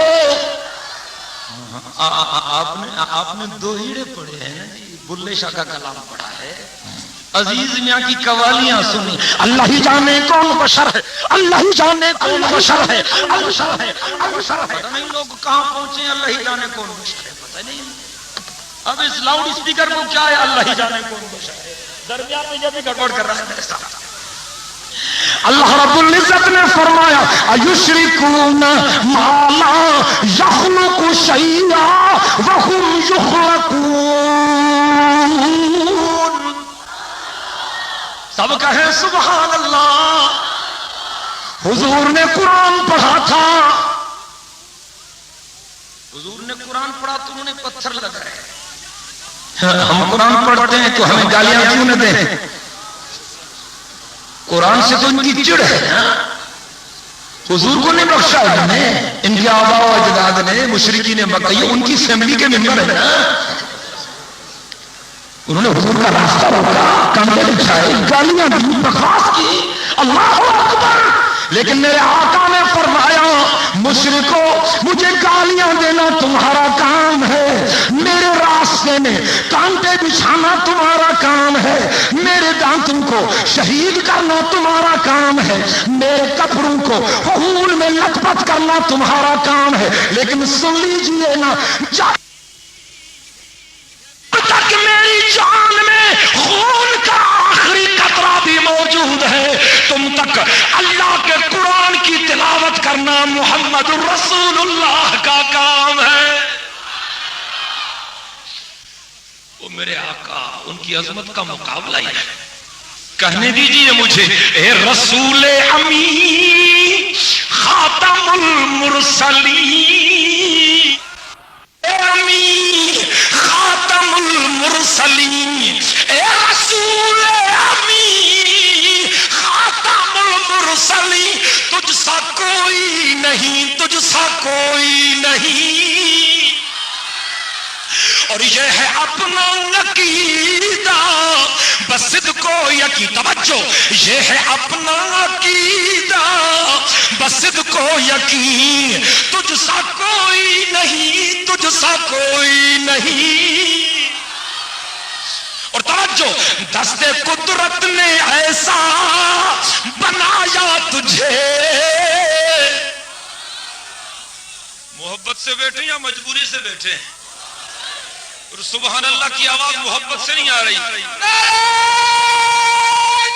آپ نے دو ہیڑے پڑھے ہیں جی، بلے شاہ کا کلام پڑھا ہے، عزیز میاں کی قوالیاں سنی. اللہ ہی جانے کون بشر ہے، اللہ ہی جانے کون بشر ہے، بشر ہے، بشر ہے. پتہ نہیں لوگ کہاں پہنچے ہیں، اللہ ہی جانے کون بشر ہے پتہ نہیں. اب اس لاؤڈ اسپیکر کو کیا ہے، اللہ ہی جانے کون بشر ہے. درمیان میں یہ بھی گڑبڑ کر رہا ہے میرے ساتھ. اللہ رب العزت نے فرمایا ایشرکون ما لا یخلق شیئا وهم یخلقون. سب کہیں سبحان اللہ. حضور نے قرآن پڑھا تھا، حضور نے قرآن پڑھا تو انہوں نے پتھر لگائے. ہم قرآن پڑھتے ہیں تو ہمیں گالیاں کیوں نہ دیں؟ قرآن سے تو ان کی چڑ ہے نا. حضور کو نہیں بخشا انہوں نے، ان کے آباء و اجداد نے، مشرکین مکہ یہ ان کی فیملی کے ممبر ہے نا. انہوں نے حضور کا راستہ روکا، کندھے بچھائے، گالیاں دی، بکواس کی. اللہ اکبر. لیکن میرے آقا نے فرمایا مشرکو مجھے گالیاں دینا تمہارا کام ہے، میرے راستے میں کانٹے بچھانا تمہارا کام ہے، میرے دانتوں کو شہید کرنا تمہارا کام ہے، میرے کپڑوں کو خون میں لت پت کرنا تمہارا کام ہے. لیکن سن لیجیے نا، جب تک میری جان میں خون کا آخری قطرہ بھی موجود ہے تم تک اللہ کے قرآن کی تلاوت کرنا محمد رسول اللہ کا کام ہے. وہ میرے آقا، ان کی عظمت کا مقابلہ ہی ہے. کہنے دیجئے مجھے اے رسول امین خاتم المرسلین، اے امین خاتم المرسلین، اے رسول امین خاتم المرسلین. تجھ سا کوئی نہیں، تجھ سا کوئی نہیں. اور یہ ہے اپنا عقیدہ بس صدق و یقین. توجہ، یہ ہے اپنا عقیدہ بس صدق و یقین. تجھ سا کوئی نہیں، تجھ سا کوئی نہیں. اور توجہ، دست قدرت نے ایسا بنایا تجھے. محبت سے بیٹھے یا مجبوری سے بیٹھے؟ اور سبحان اللہ کی آواز محبت سے نہیں آ رہی.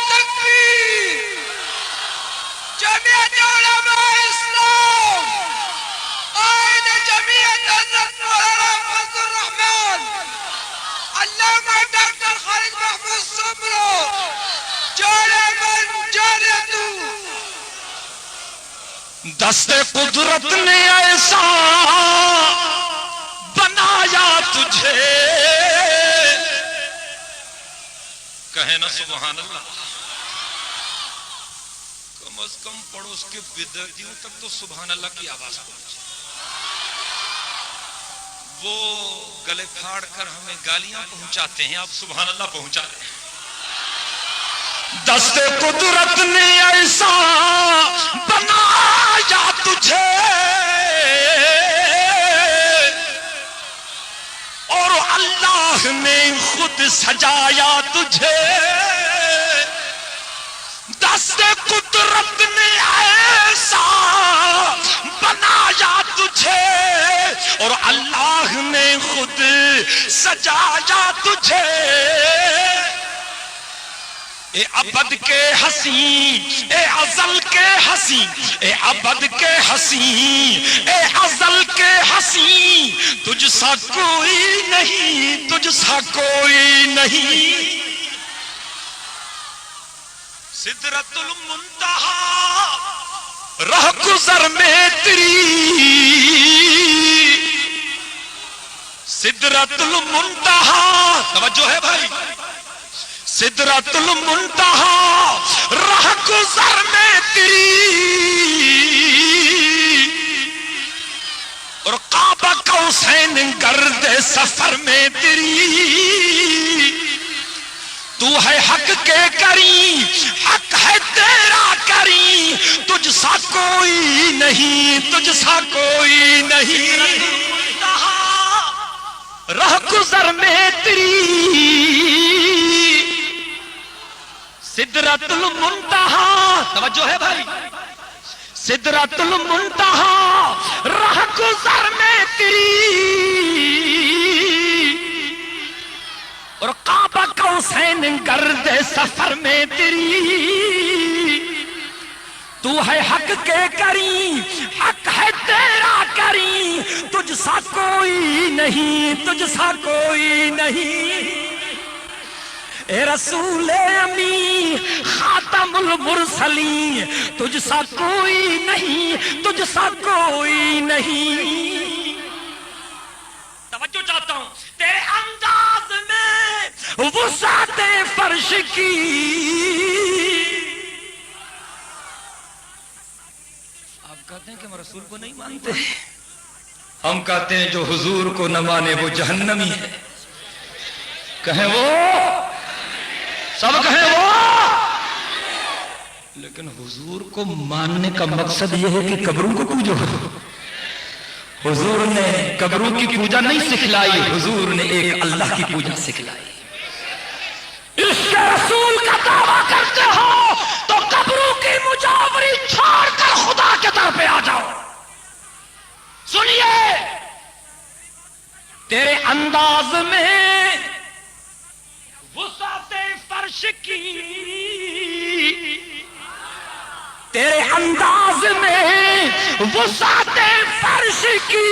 تکبیر! جمعیت علماء اسلام، قائد جمعیت حضرت مولانا فضل الرحمن علامہ ڈاکٹر خالد محمود سمرو، جانے من جانے تو. دست قدرت نے ایسا بنایا تجھے. کہے نا سبحان اللہ. کم از کم پڑوس کے بدعتیوں تک تو سبحان اللہ کی آواز پہنچے. وہ گلے پھاڑ کر ہمیں گالیاں پہنچاتے ہیں، آپ سبحان اللہ پہنچا رہے ہیں. دست قدرت نے ایسا بنایا تجھے اور اللہ نے خود سجایا تجھے. دست قدرت نے ایسا بنایا تجھے اور اللہ نے خود سجایا تجھے. اے ابد کے حسین، اے ازل کے حسین، اے ابد کے حسین، اے ازل کے حسین. تجھ سا کوئی نہیں، تجھ سا کوئی نہیں. سدرۃ المنتہا رہ گزر میں تیری. سدرۃ المنتہا، توجہ ہے بھائی. سدرۃ المنتہا رہ گزر میں تیری اور کعبہ قوسین گرد سفر میں تیری. تو ہے حق کے کریم، حق ہے تیرا کریم. تجھ سا کوئی نہیں، تجھ سا کوئی نہیں. رہ گزر میں تیری سدرۃ المنتہا. توجہ ہے بھائی. سدرۃ المنتہا رہ گزر میں تیری اور کعبہ قوسین گرد سفر میں تیری. تو ہے حق کے کریم، حق ہے تیرا کریم. تجھ سا کوئی نہیں، تجھ سا کوئی نہیں. اے رسول امی خاتم المرسلین، تجھ سا کوئی نہیں، تجھ سا کوئی نہیں. توجہ چاہتا ہوں، تیرے انداز میں وسعت فرش کی. آپ کہتے ہیں کہ ہم رسول کو نہیں مانتے. ہم کہتے ہیں جو حضور کو نہ مانے وہ جہنمی ہے. کہیں وہ، سب کہیں وہ. لیکن حضور کو ماننے کا مقصد یہ ہے کہ قبروں کو پوجو. حضور نے قبروں کی پوجا نہیں سکھلائی، حضور نے ایک اللہ کی پوجا سکھلائی. اس کے رسول کا دعویٰ کرتے ہو تو قبروں کی مجاوری چھوڑ کر خدا کے در پہ آ جاؤ. سنیے، تیرے انداز میں وسعت فرش کی، تیرے انداز میں وسعت فرش کی.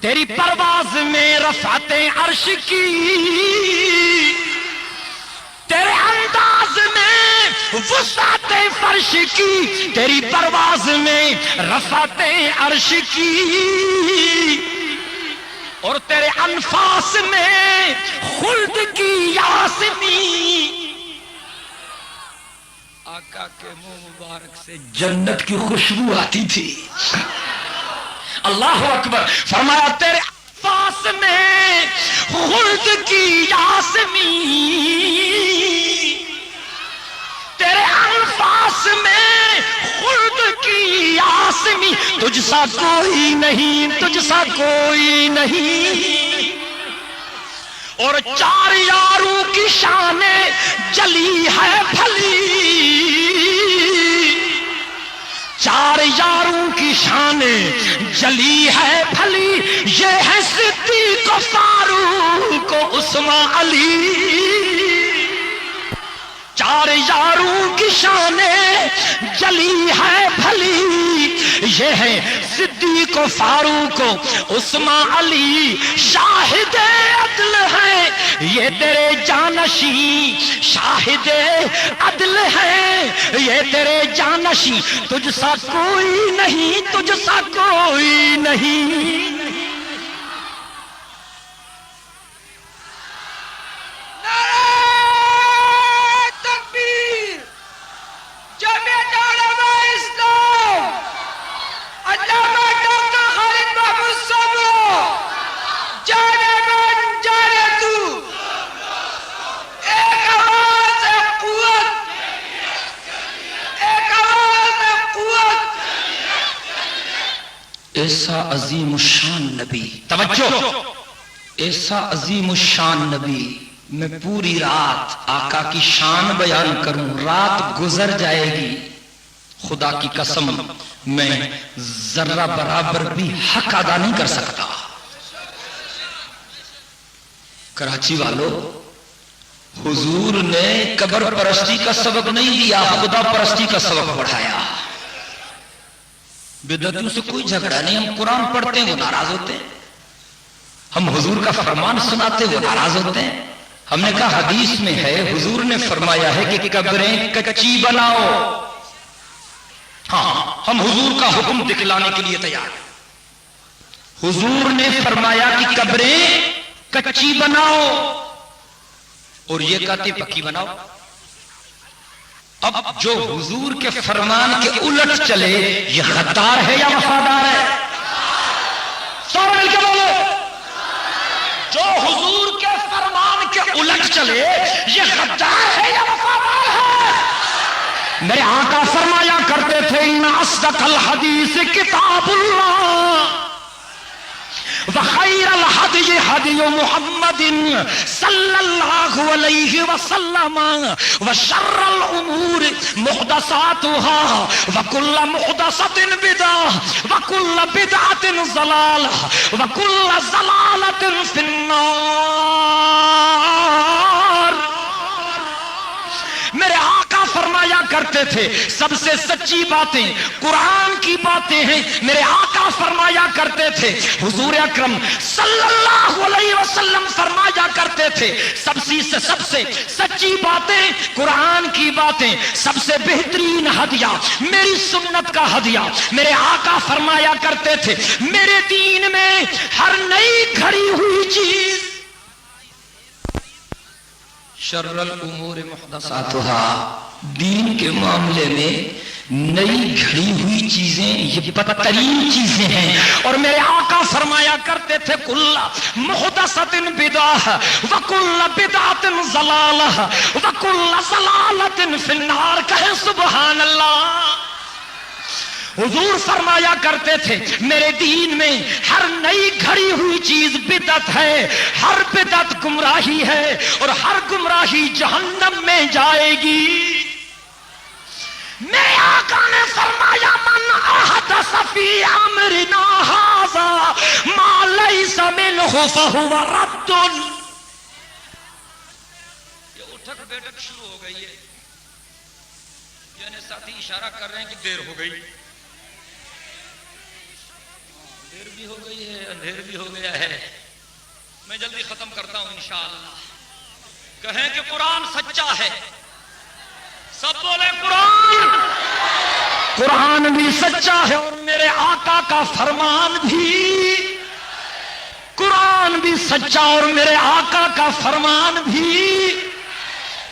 تیری پرواز میں رفعت عرش کی. تیرے انداز میں وسعت فرش کی، تیری پرواز میں رفعت عرش کی. اور تیرے انفاس میں خلد کی یاسمی. آقا کے منہ مبارک سے جنت کی خوشبو آتی تھی. اللہ اکبر. فرمایا تیرے پاس میں خلد کی یاسمین، تیرے الفاظ میں خلد کی یاسمین، تجھ سا کوئی نہیں، تجھ سا کوئی نہیں. اور چار یاروں کی شان جلی ہے بھلی، چار یاروں کی شان جلی ہے بھلی، یہ ہے صدیق و فاروق و عثمان علی. چار یاروں کی شان جلی ہے بھلی، یہ ہے صدیق و فاروق و عثمان علی. شاہد عدل ہے یہ تیرے جانشین، شاہد عدل ہے یہ تیرے جانشین، تجھ سا کوئی نہیں، تجھ سا کوئی نہیں. ایسا عظیم الشان نبی، توجہ، ایسا عظیم الشان نبی. میں پوری رات آقا کی شان بیان کروں، رات گزر جائے گی، خدا کی قسم میں ذرہ برابر بھی حق ادا نہیں کر سکتا. کراچی والوں، حضور نے قبر پرستی کا سبق نہیں دیا، خدا پرستی کا سبق پڑھایا. بدعتیوں سے کوئی جھگڑا نہیں، ہم قرآن پڑھتے ہیں وہ ناراض ہوتے ہیں، ہم حضور کا فرمان سناتے وہ ناراض ہوتے ہیں. ہم نے کہا حدیث میں ہے، حضور نے فرمایا ہے کہ قبریں کچی بناؤ. ہاں، ہم حضور کا حکم دکھلانے کے لیے تیار ہیں. حضور نے فرمایا کہ قبریں کچی بناؤ، اور یہ کہتے پکی بناؤ. اب جو حضور کے فرمان کے الٹ چلے یہ غدار ہے یا وفادار ہے؟ سارے مل کے بولو. جو حضور کے فرمان کے الٹ چلے یہ غدار ہے یا وفادار ہے؟ میرے آقا فرمایا کرتے تھے ان اصدق الحدیث کتاب اللہ وخیر الحدی حدی محمد صلی اللہ علیہ وسلم وشر الامور محدثاتها وکل محدثۃ بدعہ وکل بدعۃ ضلالہ وکل ضلالۃ فی النار. میرے آقا فرمایا کرتے تھے سب سے سچی باتیں قرآن کی باتیں ہیں. میرے آقا فرمایا کرتے تھے، حضور اکرم صلی اللہ علیہ وسلم فرمایا کرتے تھے سب سے سچی باتیں قرآن کی باتیں، سب سے بہترین ہدیہ میری سنت کا ہدیہ. میرے آقا فرمایا کرتے تھے میرے دین میں ہر نئی گھڑی ہوئی چیز شر الامور محدثاتها، دین کے معاملے میں نئی گھڑی ہوئی چیزیں یہ بدترین چیزیں ہیں. اور میرے آقا فرمایا کرتے تھے کل محدثۃ بدعہ وکل بدعۃ ضلالہ وکل ضلالۃ فی النار. کہیں سبحان اللہ. حضور فرمایا کرتے تھے میرے دین میں ہر نئی گھڑی ہوئی چیز بدعت ہے، ہر بدعت گمراہی ہے، اور ہر گمراہی جہنم میں جائے گی. میرے آقا نے فرمایا من احدث فی امرنا ھذا ما لیس منہ فہو رد. یہ اٹھک بیٹھک شروع ہو گئی ہے، یعنی ساتھی اشارہ کر رہے ہیں کہ دیر ہو گئی. دیر بھی ہو گئی ہے، اندھیر بھی ہو گیا ہے. میں جلدی ختم کرتا ہوں انشاءاللہ. کہیں کہ قرآن سچا ہے، سب بولے قرآن. قرآن بھی سچا ہے اور میرے آقا کا فرمان بھی. قرآن بھی سچا اور میرے آقا کا فرمان بھی.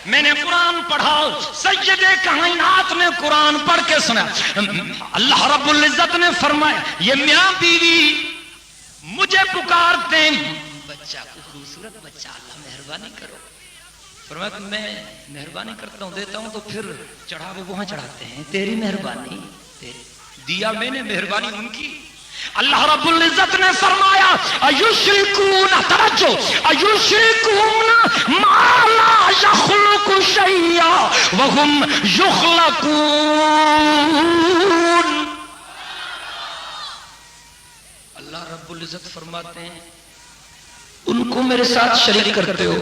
میں نے قرآن پڑھا، سید کائنات نے قرآن پڑھ کے سنا. اللہ رب العزت نے فرمایا یہ میاں بیوی مجھے پکارتے ہیں، بچہ خوبصورت بچہ، اللہ مہربانی کرو. فرمایا کہ میں مہربانی کرتا ہوں، دیتا ہوں تو پھر چڑھا وہ وہاں چڑھاتے ہیں، تیری مہربانی دیا میں نے، مہربانی ان کی. اللہ رب العزت نے فرمایا ایشرکون، توجہ، ایشرکون ما لا یخلق شیئا وهم یخلقون. اللہ رب العزت فرماتے ہیں ان کو میرے ساتھ شریک کرتے ہو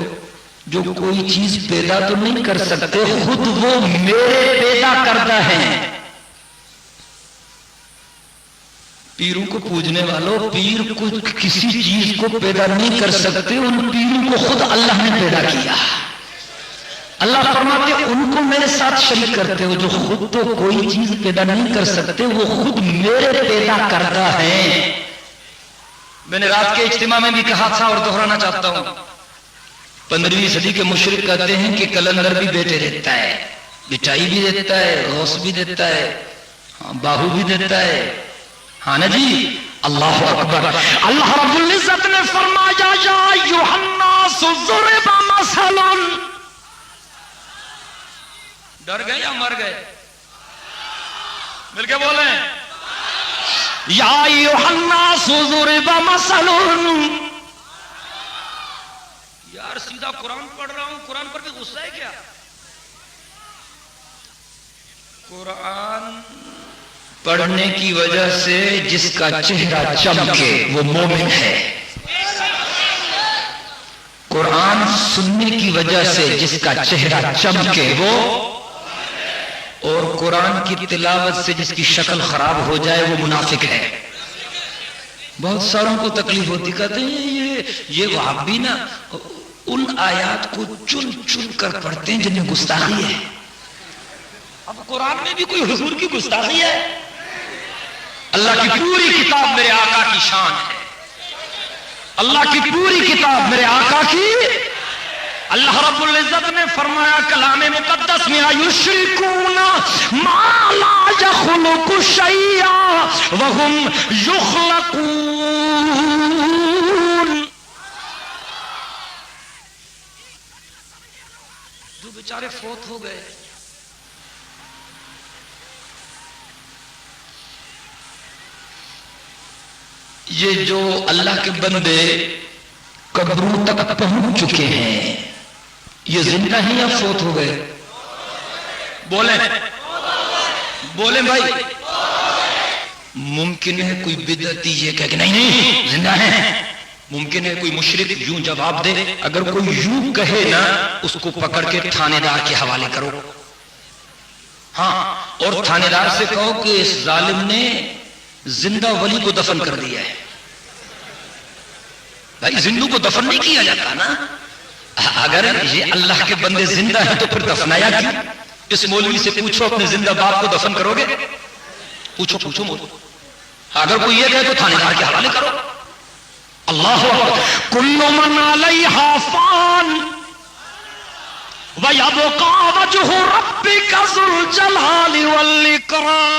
جو کوئی چیز پیدا تو نہیں کر سکتے، خود وہ میرے پیدا کردہ ہیں. پیروں کو پوجنے والوں، پیر کو کسی چیز کو پیدا نہیں کر سکتے، ان پیروں کو خود اللہ نے پیدا کیا. اللہ فرماتے ان کو میرے ساتھ شریک کرتے ہو جو خود تو کوئی چیز پیدا نہیں کر سکتے، وہ خود میرے پیدا کردہ ہیں. میں نے رات کے اجتماع میں بھی کہا تھا اور دہرانا چاہتا ہوں، 15ویں صدی کے مشرک کہتے ہیں کہ کلندر بھی بیٹے دیتا ہے، بٹائی بھی دیتا ہے، غوث بھی دیتا ہے، باہو بھی دیتا ہے. ہاں نا جی، اللہ اکبر. اللہ رب العزت نے فرمایا یا ایھا الناس ضرب مثل. ڈر گئے یا مر گئے؟ مل کے بولیں یا ایھا الناس ضرب مثل. یار سیدھا قرآن پڑھ رہا ہوں، قرآن پر بھی غصہ ہے کیا؟ قرآن پڑھنے کی وجہ سے جس کا چہرہ چمکے وہ مومن ہے. قرآن سننے کی وجہ سے جس کا چہرہ چمکے وہ، اور قرآن کی تلاوت سے جس کی شکل خراب ہو جائے وہ منافق ہے. بہت ساروں کو تکلیف ہوتی، کہتے ہیں یہ وہابی نا ان آیات کو چن چن کر پڑھتے ہیں جن میں گستاخی ہے. اب قرآن میں بھی کوئی حضور کی گستاخی ہے؟ اللہ کی پوری کتاب میرے آقا کی شان ہے، اللہ کی پوری کتاب میرے آقا کی. اللہ رب العزت نے فرمایا کلام مقدس میں یشرکون ما لا یخلق شیئا وهم یخلقون. جو بیچارے فوت ہو گئے، یہ جو اللہ کے بندے قبروں تک پہنچ چکے ہیں، یہ زندہ ہیں یا فوت ہو گئے؟ بولیں بولیں بھائی. ممکن ہے کوئی بدعتی یہ کہے کہ نہیں زندہ ہیں. ممکن ہے کوئی مشرک یوں جواب دے. اگر کوئی یوں کہے نا، اس کو پکڑ کے تھانے دار کے حوالے کرو. ہاں، اور تھانے دار سے کہو کہ اس ظالم نے زندہ ولی کو دفن کر دیا ہے. بھائی زندوں کو دفن نہیں کیا جاتا نا. اگر یہ اللہ کے بندے زندہ ہیں تو پھر دفنایا کیوں؟ اس مولوی سے پوچھو اپنے زندہ باپ کو دفن کرو گے؟ پوچھو مولوی. اگر کوئی یہ کہے تو تھانے دار کے حوالے کرو. اللہ اکبر. کل من علیہا فان وَيَبْقَى وَجْهُ رَبِّكَ ذُو الْجَلَالِ وَالْإِكْرَامِ.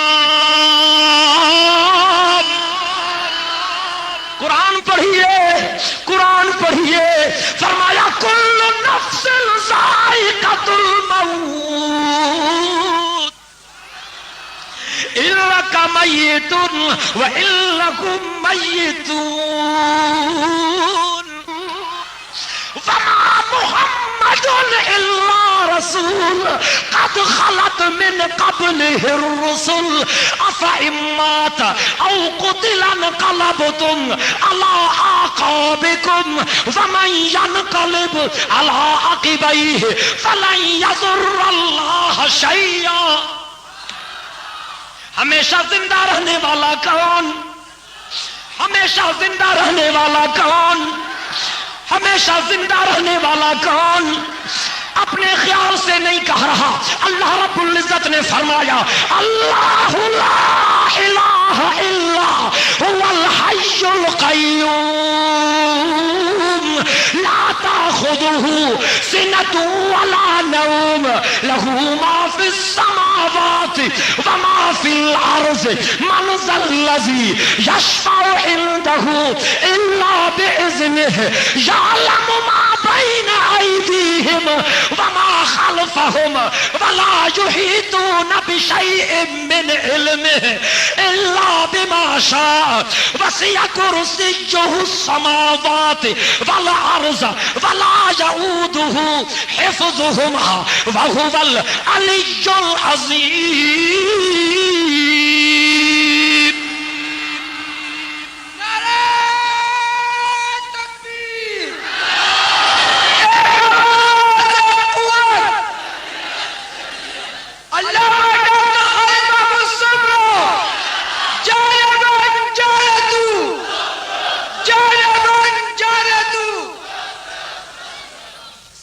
قرآن پڑھیے، قرآن پڑھیے. فرمایا کل نفس ذائقۃ الموت انک میت وانکم میتون وما محمد الا رسول قد خلت من قبله الرسل افإن مات او قتل انقلبتم على اعقابكم ومن ينقلب على عقبيه فلن يضر الله شيئا. ہمیشہ زندہ رہنے والا کون؟ ہمیشہ زندہ رہنے والا کون؟ ہمیشہ زندہ رہنے والا کون؟ اپنے خیال سے نہیں کہہ رہا. اللہ رب العزت نے فرمایا اللہ لا الہ الا هو الحی القیوم لا تأخذه سنة ولا نوم له ما في السماوات وما في الأرض من ذا الذي يشفع عنده إلا بإذنه يعلم ما بين أيديهم وما خلفهم ولا يحيطون بشيء من علمه إلا بما شاء وسع كرسيه السماوات والأرض ولا يؤوده حفظهما وهو العلي العظيم.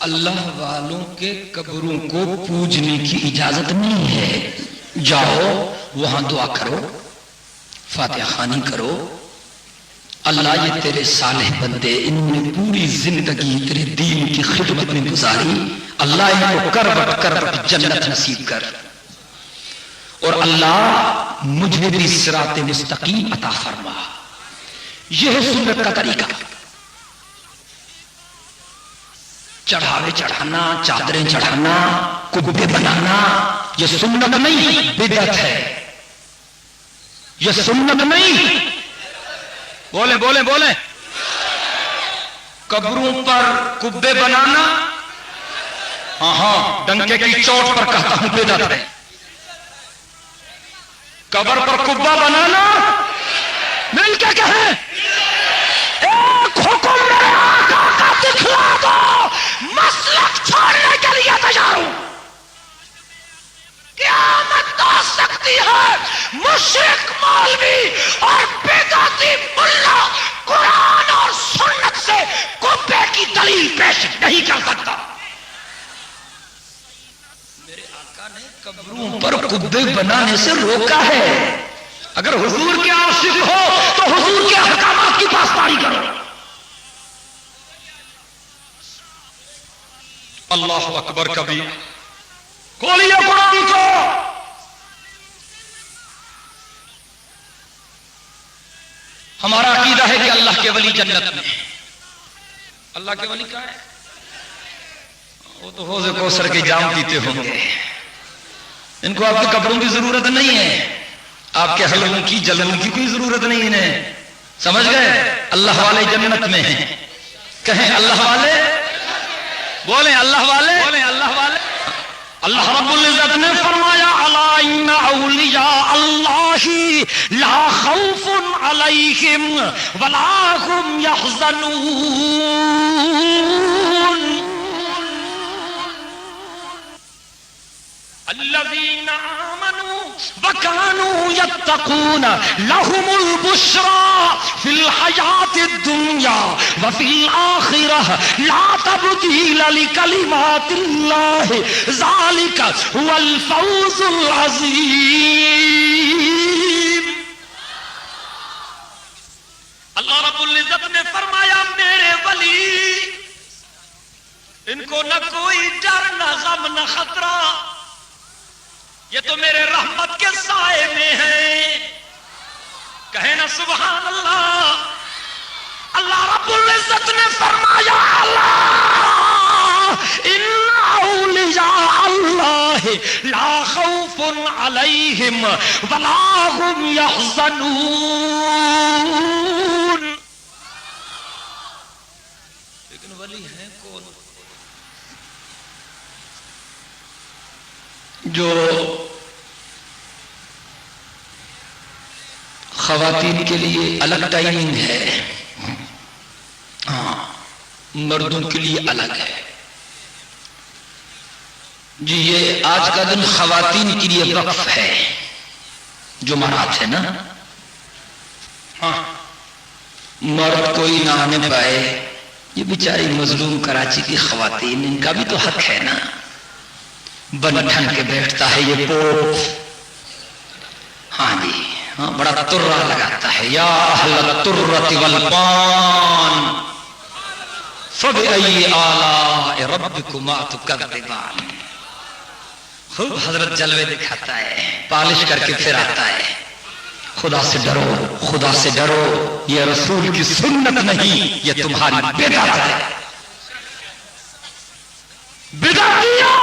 اللہ والوں کے قبروں کو پوجنے کی اجازت نہیں ہے. جاؤ وہاں دعا کرو، فاتحہ خوانی کرو. اللہ یہ تیرے صالح بندے، انہوں نے پوری زندگی تیرے دین کی خدمت میں گزاری، اللہ ان کو کربٹ کربٹ جنت نصیب کر. اور اللہ مجھے بھی صراط مستقیم عطا فرما. یہ ہے سنت کا طریقہ. چڑھاوے چڑھانا، چادریں چڑھانا، کبے بنانا، یہ سنت نہیں، بدعت ہے. یہ سنت نہیں. بولیں بولیں بولیں. قبروں پر کبے بنانا، ہاں ڈنکے کی چوٹ پر کہتا ہوں بدعت ہے. قبر پر کبا بنانا، مل کے کہیں ایک حکم میرے آقا کا دکھلا دو، مسلک چھوڑنے کے لیے تیار ہوں. قیامت آ سکتی ہے، مشرک مولوی اور بدعتی ملا قرآن اور سنت سے کبے کی دلیل پیش نہیں کر سکتا. میرے آقا نے قبروں پر کبے بنانے سے روکا ہے. اگر حضور کے عاشق ہو تو حضور کے احکامات کی پاسداری کرو. اللہ اکبر کبھی کھولیے قرآن کو. ہمارا عقیدہ ہے کہ اللہ کے ولی جنت میں. اللہ کے ولی کہاں ہے؟ وہ تو حوض کوثر کے جام پیتے ہوں گے. ان کو آپ کی قبروں کی ضرورت نہیں ہے، آپ کے حلقوں کی جلنوں کی کوئی ضرورت نہیں ہے. سمجھ گئے؟ اللہ والے جنت میں ہیں. کہیں اللہ والے، بولیں اللہ والے، بولیں اللہ والے. اللہ رب العزت نے فرمایا الا ان اولیاء اللہ لا خوف علیہم ولا هم يحزنون. الذين آمنوا وكانوا يتقون لهم البشرى في الحياة الدنيا وفي الآخرة لا تبديل لكلمات الله ذلك هو الفوز العظيم. اللہ رب العزت نے فرمایا میرے ولی، ان کو نہ کوئی ڈر، نہ غم، نہ خطرہ، یہ تو میرے رحمت کے سائے میں ہیں. کہیں نا سبحان اللہ. اللہ رب العزت نے فرمایا اللہ ان اولیاء اللہ لا خوف علیہم ولا هم يحزنون. لیکن ولی ہیں کون؟ جو خواتین کے لیے الگ ٹائمنگ ہے، ہاں مردوں کے لیے الگ ہے. جی یہ آج کا دن خواتین کے لیے وقف ہے، جمعرات ہے نا. ہاں مرد کوئی نہ آنے پائے، یہ بیچاری مظلوم کراچی کی خواتین، ان کا بھی تو حق ہے نا. بن ٹھن کے بیٹھتا ہے یہ پوپ، ہاں جی ہاں بڑا ترہ لگاتا ہے، یا اہل الترۃ والپان فبأي آلاء ربكما تكذبان. خوب حضرت جلوے دکھاتا ہے، پالش کر کے پھر آتا ہے. خدا سے ڈرو، خدا سے ڈرو، یہ رسول کی سنت نہیں، یہ تمہاری بدعت ہے. بدعتیوں،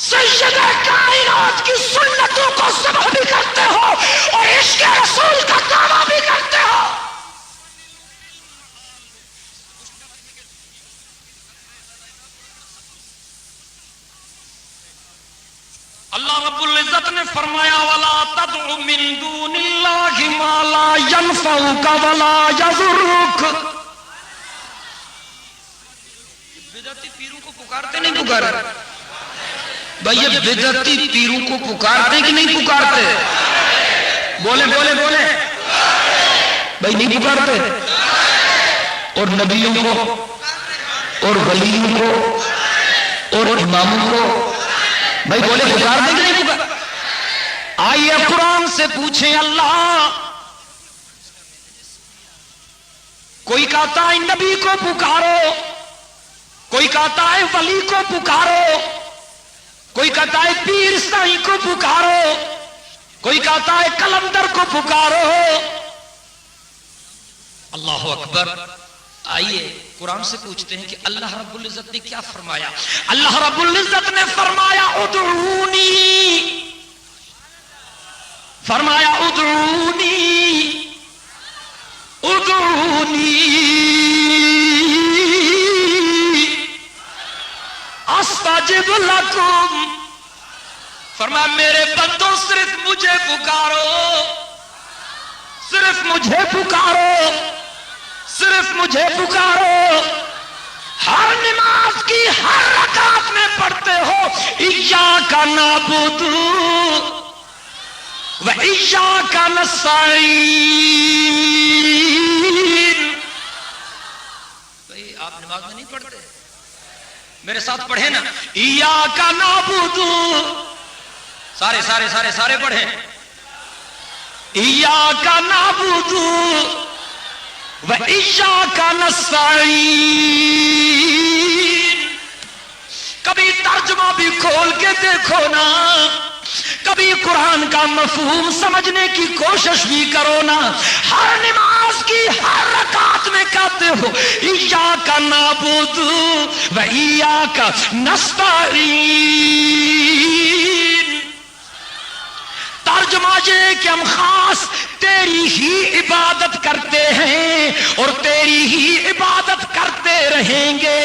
سیدہ کائنات کی سنتوں کو ذبح بھی کرتے ہو اور عشق رسول کا دعویٰ بھی کرتے ہو. اللہ رب العزت نے فرمایا وَلَا تَدْعُ مِن دُونِ اللَّهِ مَا لَا يَنفَعُكَ وَلَا يَضُرُّكَ. بدعتی پیروں کو پکارتے نہیں پکارتے؟ بھائی یہ بدعتی پیروں کو پکارتے کہ نہیں پکارتے؟ بولے بولے بولے بھائی نہیں پکارتے؟ اور نبیوں کو اور ولیوں کو اور اماموں کو بھائی بولے پکارتے کہ نہیں پکارتے؟ آئیے قرآن سے پوچھیں. اللہ کوئی کہتا ہے نبی کو پکارو، کوئی کہتا ہے ولی کو پکارو، کوئی کہتا ہے پیر سائی کو پکارو، کوئی کہتا ہے کلندر کو پکارو. اللہ اکبر. آئیے قرآن سے پوچھتے ہیں کہ اللہ رب العزت نے کیا فرمایا. اللہ رب العزت نے فرمایا ادعونی، فرمایا ادعونی ادعونی استجب لکم. فرمایا میرے بندوں صرف مجھے پکارو، صرف مجھے پکارو، صرف مجھے پکارو. ہر نماز کی ہر رکعت میں پڑھتے ہو ایاک نعبد و ایاک نستعین. بھئی آپ نماز میں نہیں پڑھتے؟ میرے ساتھ پڑھیں نا. ایاک نعبد، سارے سارے سارے سارے پڑھیں. ایاک نعبد وَإِيَّاكَ نَسْتَعِينُ. کبھی ترجمہ بھی کھول کے دیکھو نا، کبھی قرآن کا مفہوم سمجھنے کی کوشش بھی کرو نا. ہر نماز کی ہر رکعت میں کہتے ہو ایاک نعبد وَإِيَّاكَ نَسْتَعِينُ. ترجمہ یہ کہ ہم خاص تیری ہی عبادت کرتے ہیں اور تیری ہی عبادت کرتے رہیں گے.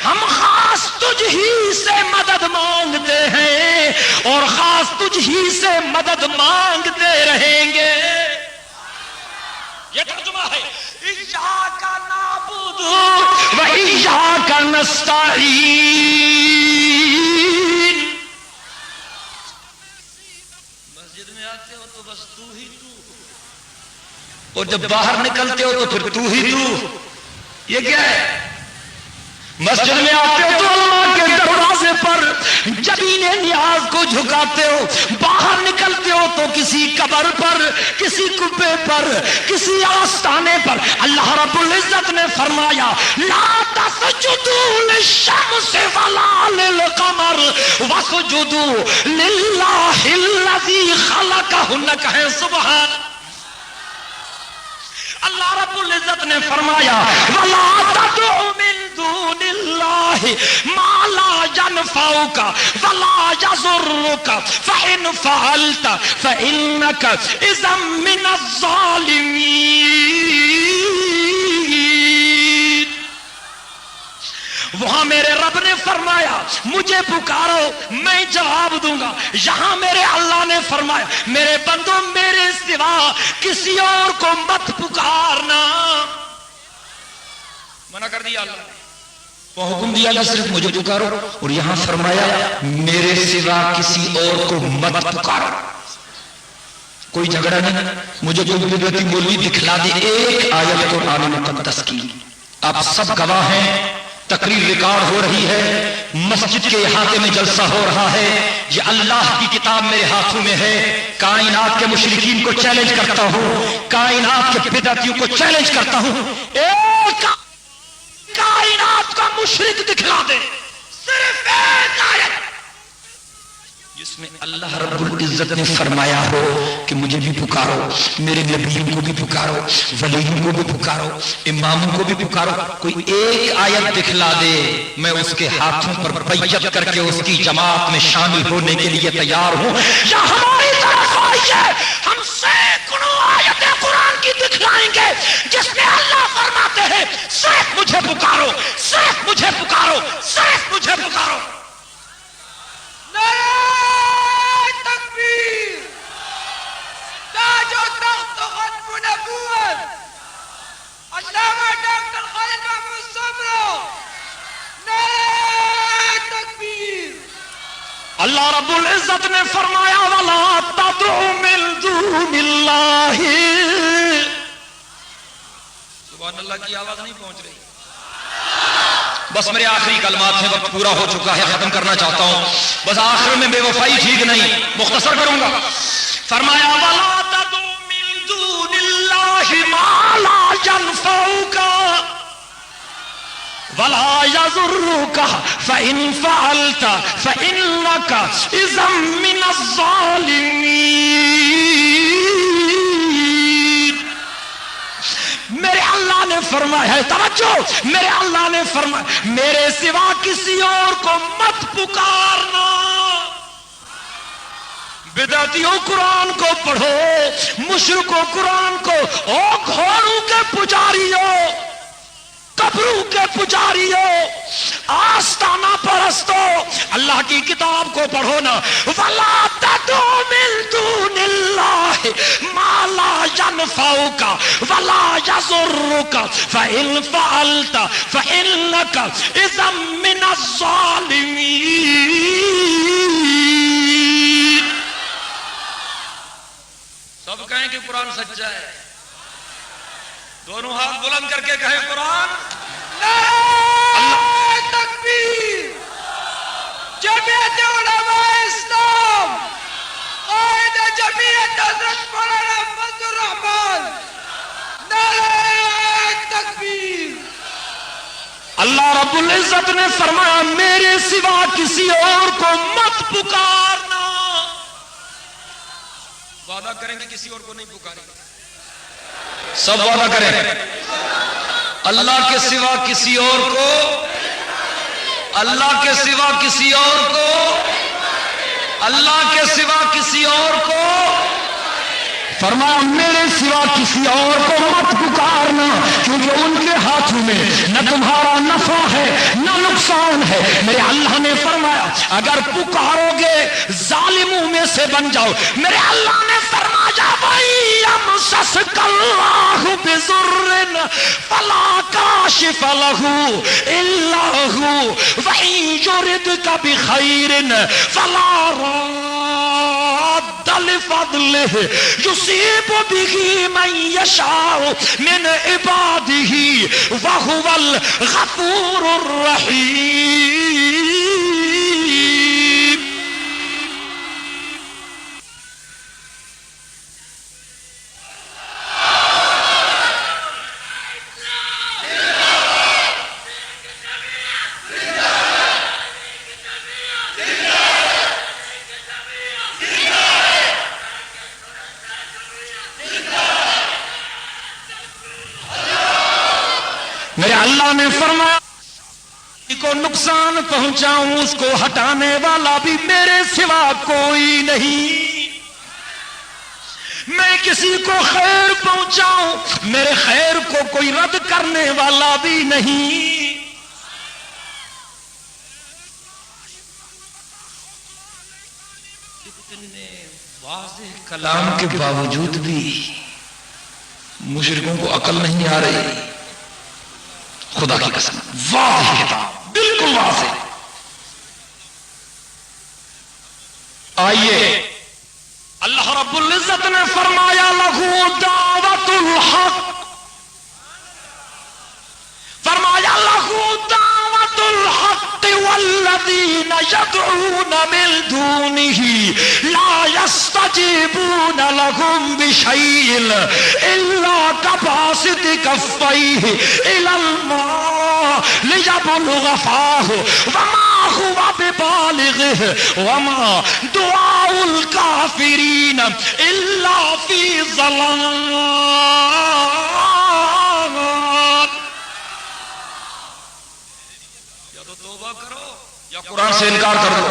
ہم خاص تجھ ہی سے مدد مانگتے ہیں اور خاص تجھ ہی سے مدد مانگتے رہیں گے. یہ ترجمہ ہے ایاک نعبد و ایاک نستعین. مسجد میں آتے ہو تو بس تو ہی تو، اور جب باہر نکلتے ہو تو پھر تو ہی تو. یہ کیا ہے؟ مسجد میں آتے ہو تو اللہ کے دروازے پر جبین نیاز کو جھکاتے ہو، باہر نکلتے ہو تو کسی قبر پر، کسی کبے پر، کسی آستانے پر. اللہ رب العزت نے فرمایا لا تسجدوا للشمس ولا للقمر واسجدوا للہ الذی خلقہن. کہیں سبحان. اللہ رب العزت نے فرمایا وَلَا تَدْعُ مِن دُونِ اللَّهِ مَا لَا يَنفَعُكَ وَلَا يَضُرُّكَ فَإِنْ فَعَلْتَ فَإِنَّكَ إِذًا مِنَ الظَّالِمِينَ. وہاں میرے رب نے فرمایا مجھے پکارو میں جواب دوں گا. یہاں میرے اللہ نے فرمایا میرے بندوں میرے سوا کسی اور کو مت پکارنا. منع کر دیا اللہ نے، وہ حکم دیا کہ صرف مجھے پکارو، اور یہاں فرمایا میرے سوا کسی اور کو مت پکارو. کوئی جھگڑا نہیں. مجھے جو بدعتی مولوی دکھلا دے ایک آیت قرآن مقدس کی، آپ سب گواہ ہیں. تقریر ریکارڈ ہو رہی ہے، مسجد کے احاطے میں جلسہ ہو رہا ہے. یہ اللہ کی کتاب میرے ہاتھوں میں ہے. کائنات کے مشرکین کو چیلنج کرتا ہوں، کائنات کے بدعتیوں کو چیلنج کرتا ہوں. ایک کائنات کا مشرک دکھلا دے صرف ایک آیت جس میں اللہ رب العزت نے فرمایا ہو کہ مجھے بھی پکارو، میرے نبیوں کو بھی پکارو، ولیوں کو بھی پکارو، اماموں کو بھی پکارو، کوئی ایک آیت دکھلا دے میں اس کے ہاتھوں پر بیعت کر کے اس کی جماعت میں شامل ہونے کے لیے تیار ہوں، یا ہماری طرف آئیے ہم سینکڑوں آیتیں قرآن کی دکھلائیں گے جس میں اللہ فرماتے ہیں صرف مجھے پکارو، صرف مجھے پکارو، صرف مجھے پکارو۔ نعرہ تکبیر، تاج و تخت و ختم نبوت، علامہ ڈاکٹر خالد محمود سومرو، نعرہ تکبیر۔ اللہ رب العزت نے فرمایا وَلَا تَدْعُ مِن دُونِ اللَّهِ، سبحان اللہ کی آواز نہیں پہنچ رہی، بس میرے آخری کلمات ہیں، وقت پورا ہو چکا ہے، ختم کرنا چاہتا ہوں، بس آخر میں بے وفائی ٹھیک نہیں، مختصر کروں گا۔ فرمایا وَلَا تَدْعُ مِن دُونِ اللَّهِ مَا لَا يَنفَعُكَ وَلَا يَضُرُّكَ فَإِن فَعَلْتَ فَإِنَّكَ إِذًا مِّنَ الظَّالِمِينَ۔ میرے اللہ نے فرمایا ہے، توجہ، میرے اللہ نے فرمایا میرے سوا کسی اور کو مت پکارنا۔ بدعتیوں قرآن کو پڑھو، مشرکوں قرآن کو، او گھوڑوں کے پجاریوں، قبروں کے پجاریوں، آستانہ پرستوں، اللہ کی کتاب کو پڑھو نا۔ وَلَا تَدْعُ مِن دُونِ اللَّهِ مَا لَا يَنفَعُكَ وَلَا يَضُرُّكَ فَإِن فَعَلْتَ فَإِنَّكَ إِذًا مِّنَ الظَّالِمِينَ۔ سب کہیں کہ قرآن سچا ہے، دونوں ہاتھ بلند کر کے کہیں قرآن۔ نعرہ تکبیر، جمعیت علماء اسلام، قائد جمعیت حضرت مولانا فضل الرحمان، نعرہ تکبیر۔ اللہ رب العزت نے فرمایا میرے سوا کسی اور کو مت پکارنا۔ وعدہ کریں گے کسی اور کو نہیں پکاریں گے، سب وعدہ کریں اللہ کے سوا کسی اور کو، اللہ کے سوا کسی اور کو، اللہ کے سوا کسی اور کو، فرمایا میرے سوا کسی اور کو مت پکارنا، کیونکہ ان کے ہاتھوں میں نہ تمہارا نفع ہے نہ نقصان ہے۔ میرے اللہ نے فرمایا اگر پکارو گے ظالموں میں سے بن جاؤ۔ میرے اللہ نے فرمایا يَمْسَسْكَ اللَّهُ بِضُرٍّ فَلَا كَاشِفَ لَهُ إِلَّا هُوَ وَإِن يُرِدْكَ بِخَيْرٍ فَلَا رَادَّ لِفَضْلِهِ يُصِيبُ بِهِ مَن يَشَاءُ مِنْ عِبَادِهِ وَهُوَ الْغَفُورُ الرَّحِيمُ۔ میرے اللہ نے فرمایا کو نقصان پہنچاؤں اس کو ہٹانے والا بھی میرے سوا کوئی نہیں، میں کسی کو خیر پہنچاؤں میرے خیر کو کوئی رد کرنے والا بھی نہیں۔ اتنے واضح کلام کے باوجود بھی مشرکوں کو عقل نہیں آ رہی، خدا کی قسم واضح کتاب بالکل واضح۔ آئیے اللہ رب العزت نے فرمایا لہو دعوت الحق، فرمایا لہو دعوت الحق والذین یدعون من دونہ لا یستجیبون لهم بشیء الا کباسط کفیہ الی الماء ليبلغ فاه وما هو ببالغه وما دعاء الكافرين إلا في ضلال. یا تو توبہ کرو یا قرآن سے انکار کر دو،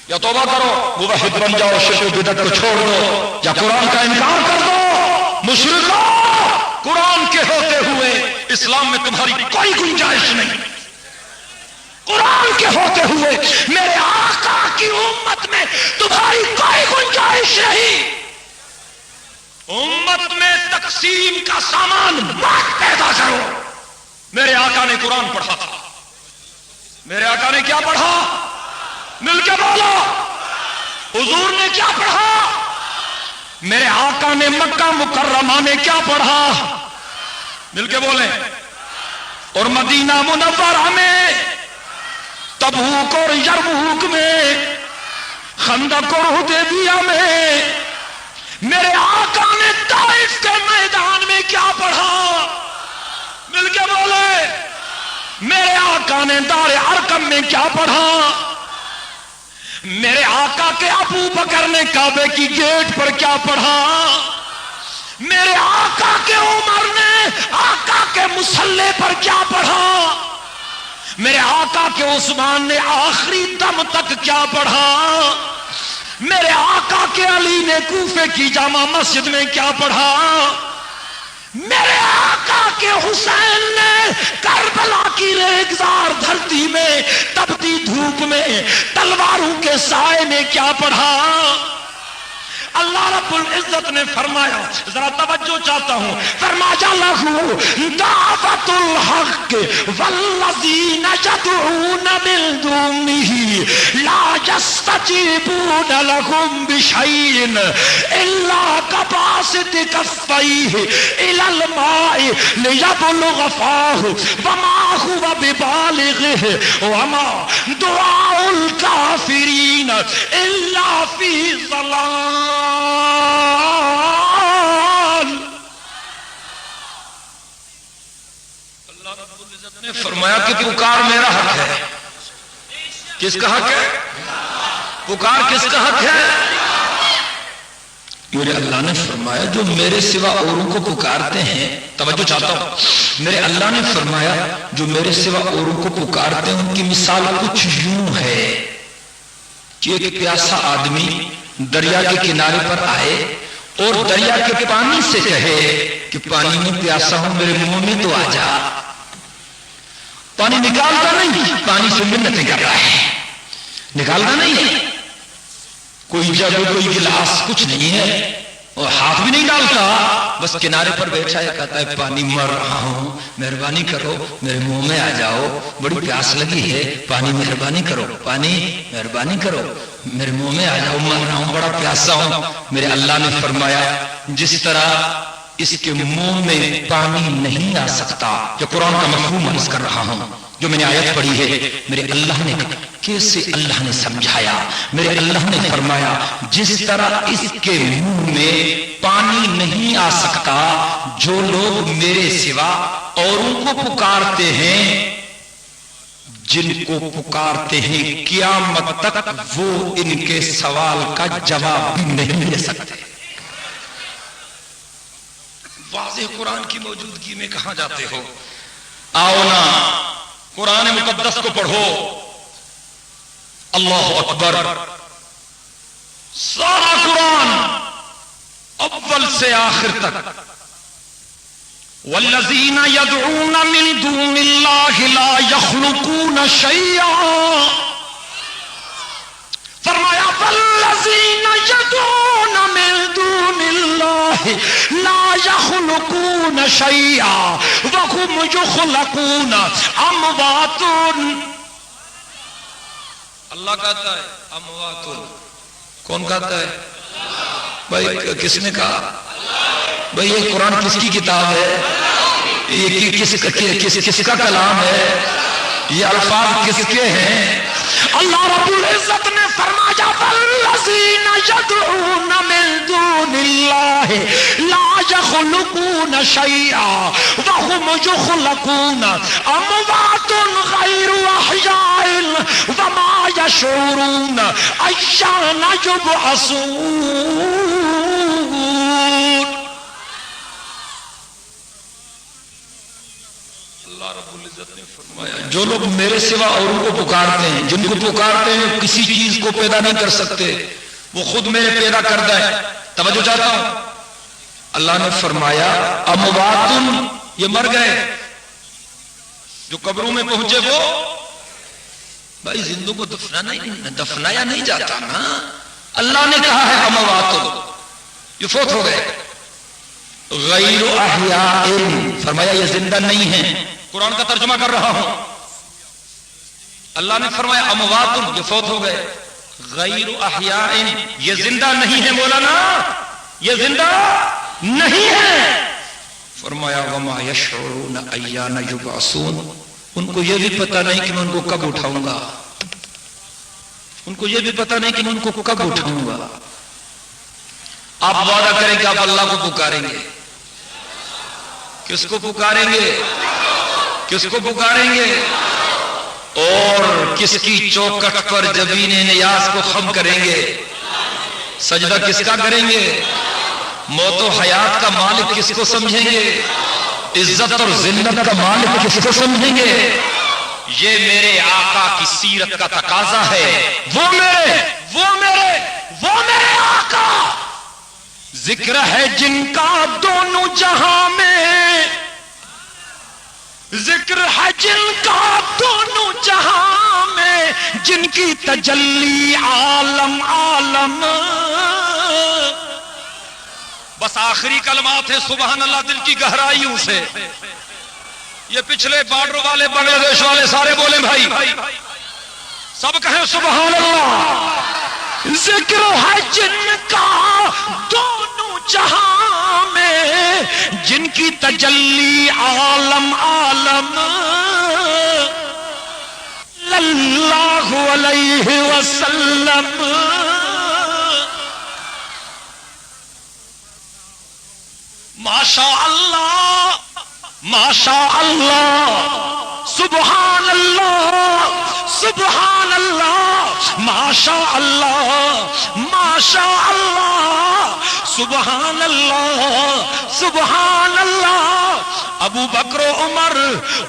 یا توبہ کرو موحد بن جاؤ، شرک و بدعت کو چھوڑ دو، یا قرآن کا انکار کر دو. مشرکو، قرآن کے ہوتے ہوئے اسلام میں تمہاری کوئی گنجائش نہیں. قرآن کے ہوتے ہوئے میرے آقا کی امت میں تمہاری کوئی گنجائش نہیں. امت میں تقسیم کا سامان مت پیدا کرو. میرے آقا نے قرآن پڑھا تھا. میرے آقا نے کیا پڑھا؟ مل کے بولو. حضور نے کیا پڑھا؟ میرے آقا نے مکہ مکرمہ میں کیا پڑھا؟ مل کے بولیں. اور مدینہ منورہ میں، تبوک اور یرموک میں، خندق اور حدیبیہ میں، میرے آقا نے طائف کے میدان میں کیا پڑھا؟ مل کے بولے. میرے آقا نے دار ارقم میں کیا پڑھا؟ میرے آقا کے ابو بکر نے کعبے کی گیٹ پر کیا پڑھا؟ میرے آقا کے عمر نے آقا کے مصلی پر کیا پڑھا؟ میرے آقا کے عثمان نے آخری دم تک کیا پڑھا؟ میرے آقا کے علی نے کوفے کی جامع مسجد میں کیا پڑھا؟ میرے آقا کے حسین نے کربلا کی ریگزار دھرتی میں تپتی دھوپ میں تلواروں کے سائے میں کیا پڑھا؟ اللہ رب العزت نے فرمایا، ذرا توجہ چاہتا ہوں، فرمایا لہو دعوت الحق والذین یدعون من دونہ لا یستجیبون لهم بشیء الا کباسط کفیہ الی الماء لیبلغ فاہ وما هو ببالغہ وما دعاء الکافرین الا فی ضلال. اللہ رب العزت نے فرمایا کہ پکار میرا حق ہے. کس کا حق ہے؟ پکار کس کا حق ہے؟ میرے اللہ نے فرمایا جو میرے سوا اوروں کو پکارتے ہیں، توجہ چاہتا ہوں، میرے اللہ نے فرمایا جو میرے سوا اوروں کو پکارتے ہیں ان کی مثال کچھ یوں ہے کہ ایک پیاسا آدمی دریا کے کنارے پر آئے اور دریا کے پانی سے کہے کہ پانی میں پیاسا ہوں، میرے منہ میں تو آ جا. پانی نکالتا نہیں، پانی سے منتیں کر رہا ہے، نکالتا نہیں ہے. کوئی جگ کوئی گلاس کچھ نہیں ہے اور ہاتھ بھی نہیں ڈالتا، بس کنارے پر بیٹھا ہے، کہتا ہے پانی مر رہا ہوں، مہربانی کرو میرے منہ میں آ جاؤ، بڑی پیاس لگی ہے، پانی مہربانی کرو، پانی مہربانی کرو، میرے منہ میں آ جاؤ، مر رہا ہوں، بڑا پیاسا ہوں. میرے اللہ نے فرمایا جس طرح اس کے منہ میں پانی نہیں آ سکتا، جو قرآن کا مفہوم عرض کر رہا ہوں، جو میں نے آیت پڑھی ہے، میرے اللہ نے کیسے اللہ نے سمجھایا. میرے اللہ نے فرمایا جس طرح اس کے منہ میں پانی نہیں آ سکتا، جو لوگ میرے سوا اوروں کو پکارتے ہیں، جن کو پکارتے ہیں قیامت تک وہ ان کے سوال کا جواب بھی نہیں دے سکتے. واضح قرآن کی موجودگی میں کہاں جاتے ہو؟ آؤ نا قرآن مقدس کو پڑھو. اللہ اکبر. سارا قرآن اول سے آخر تک والذین یدعون من دون اللہ لا یخلقون شیئا. فرمایا والذین یدعون من دون اللہ لا یخلقون شیئا وهم یخلقون اموات. اللہ کہتا ہے اموات. کون کہتا ہے؟ بھائی کس نے کہا؟ بھائی یہ قرآن کس کی کتاب ہے؟ یہ کس کا کلام ہے؟ یہ الفاظ کس کے ہیں؟ اللہ رب العزت نے فرمایا والذین یدعون من دون اللہ لا يخلقون شيئا وهم يخلقون أموات غير أحياء وما يشعرون أيان يبعثون. اللہ رب العزت نے فرمایا جو لوگ میرے سوا اوروں کو پکارتے ہیں، جن کو پکارتے ہیں کسی چیز کو پیدا نہیں کر سکتے، وہ خود میرے پیدا کردہ ہے. توجہ چاہتا ہوں، اللہ نے فرمایا امواتن، یہ مر گئے، جو قبروں میں پہنچے وہ بھائی زندوں کو دفنایا نہیں جاتا نا. اللہ نے کہا ہے امواتن، یہ فوت ہو گئے. غیر احیاء، فرمایا یہ زندہ نہیں ہیں. قرآن کا ترجمہ کر رہا ہوں. اللہ نے فرمایا امواتن، یہ فوت ہو گئے. غیر احیاء، یہ زندہ نہیں ہے. مولانا یہ زندہ نہیں ہے. فرمایا وما یشعرون ایان یبعثون، ان کو یہ بھی پتہ نہیں کہ میں ان کو کب اٹھاؤں گا. ان کو یہ بھی پتہ نہیں کہ میں ان کو کب اٹھاؤں گا. آپ وعدہ کریں کہ آپ اللہ کو پکاریں گے. کس کو پکاریں گے؟ کس کو پکاریں گے؟ اور کس کی چوکٹ پر جبین نیاز کو خم کریں گے؟ سجدہ کس کا کریں گے؟ موت و حیات کا مالک کس کو سمجھیں گے؟ عزت اور ذلت کا مالک کس کو سمجھیں گے؟ یہ میرے آقا کی سیرت کا تقاضا ہے. وہ میرے آقا ذکر ہے جن کا دونوں جہاں میں، ذکر ہے جن کا دونوں جہاں میں، جن کی تجلی عالم عالم. بس آخری کلمات ہے سبحان اللہ دل کی گہرائیوں سے. یہ پچھلے بارڈر والے بنگلہ دیش والے سارے بولیں بھائی، سب کہیں سبحان اللہ. ذکر ہے جن کا دونوں جہاں میں، جن کی تجلی عالم عالم. اللہ علیہ وسلم ماشاء اللہ ماشاء اللہ سبحان اللہ سبحان اللہ ماشاء اللہ ماشاء اللہ سبحان اللہ سبحان اللہ. ابو بکر و عمر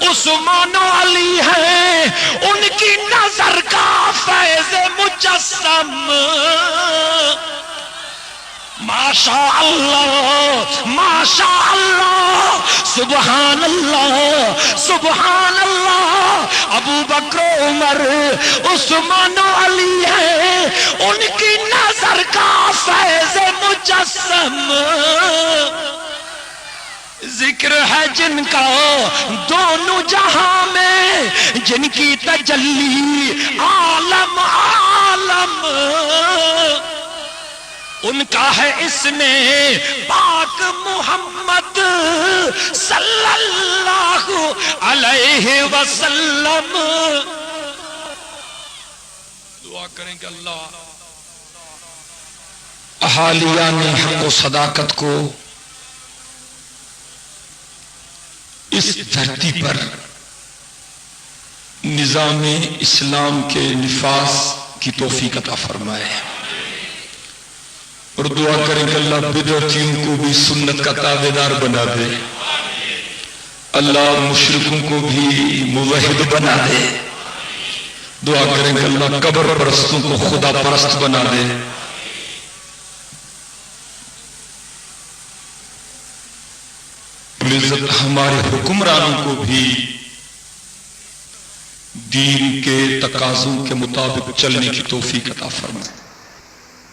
عثمان و علی ہیں ان کی نظر کا فیض مجسم. ماشاء اللہ ماشاء اللہ سبحان اللہ سبحان اللہ. ابو بکر و عمر عثمان و علی ہیں ان کی نظر کا فیض مجسم. ذکر ہے جن کا دونوں جہاں میں، جن کی تجلی عالم عالم. ان کا ہے اس میں پاک محمد صلی اللہ علیہ وسلم. دعا کریں کہ اللہ احالیان حق و صداقت کو اس دھرتی پر نظام اسلام کے نفاذ کی توفیق عطا فرمائے، اور دعا کریں کہ اللہ بدعتیوں کو بھی سنت کا تابعدار بنا دے، اللہ مشرکوں کو بھی موحد بنا دے. دعا کریں کہ اللہ قبر پرستوں کو خدا پرست بنا دے. عزت ہمارے حکمرانوں کو بھی دین کے تقاضوں کے مطابق چلنے کی توفیق عطا فرمائے.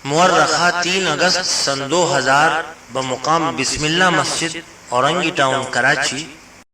مورخہ 3 اگست سن 2000 بمقام بسم اللہ مسجد اورنگی ٹاؤن کراچی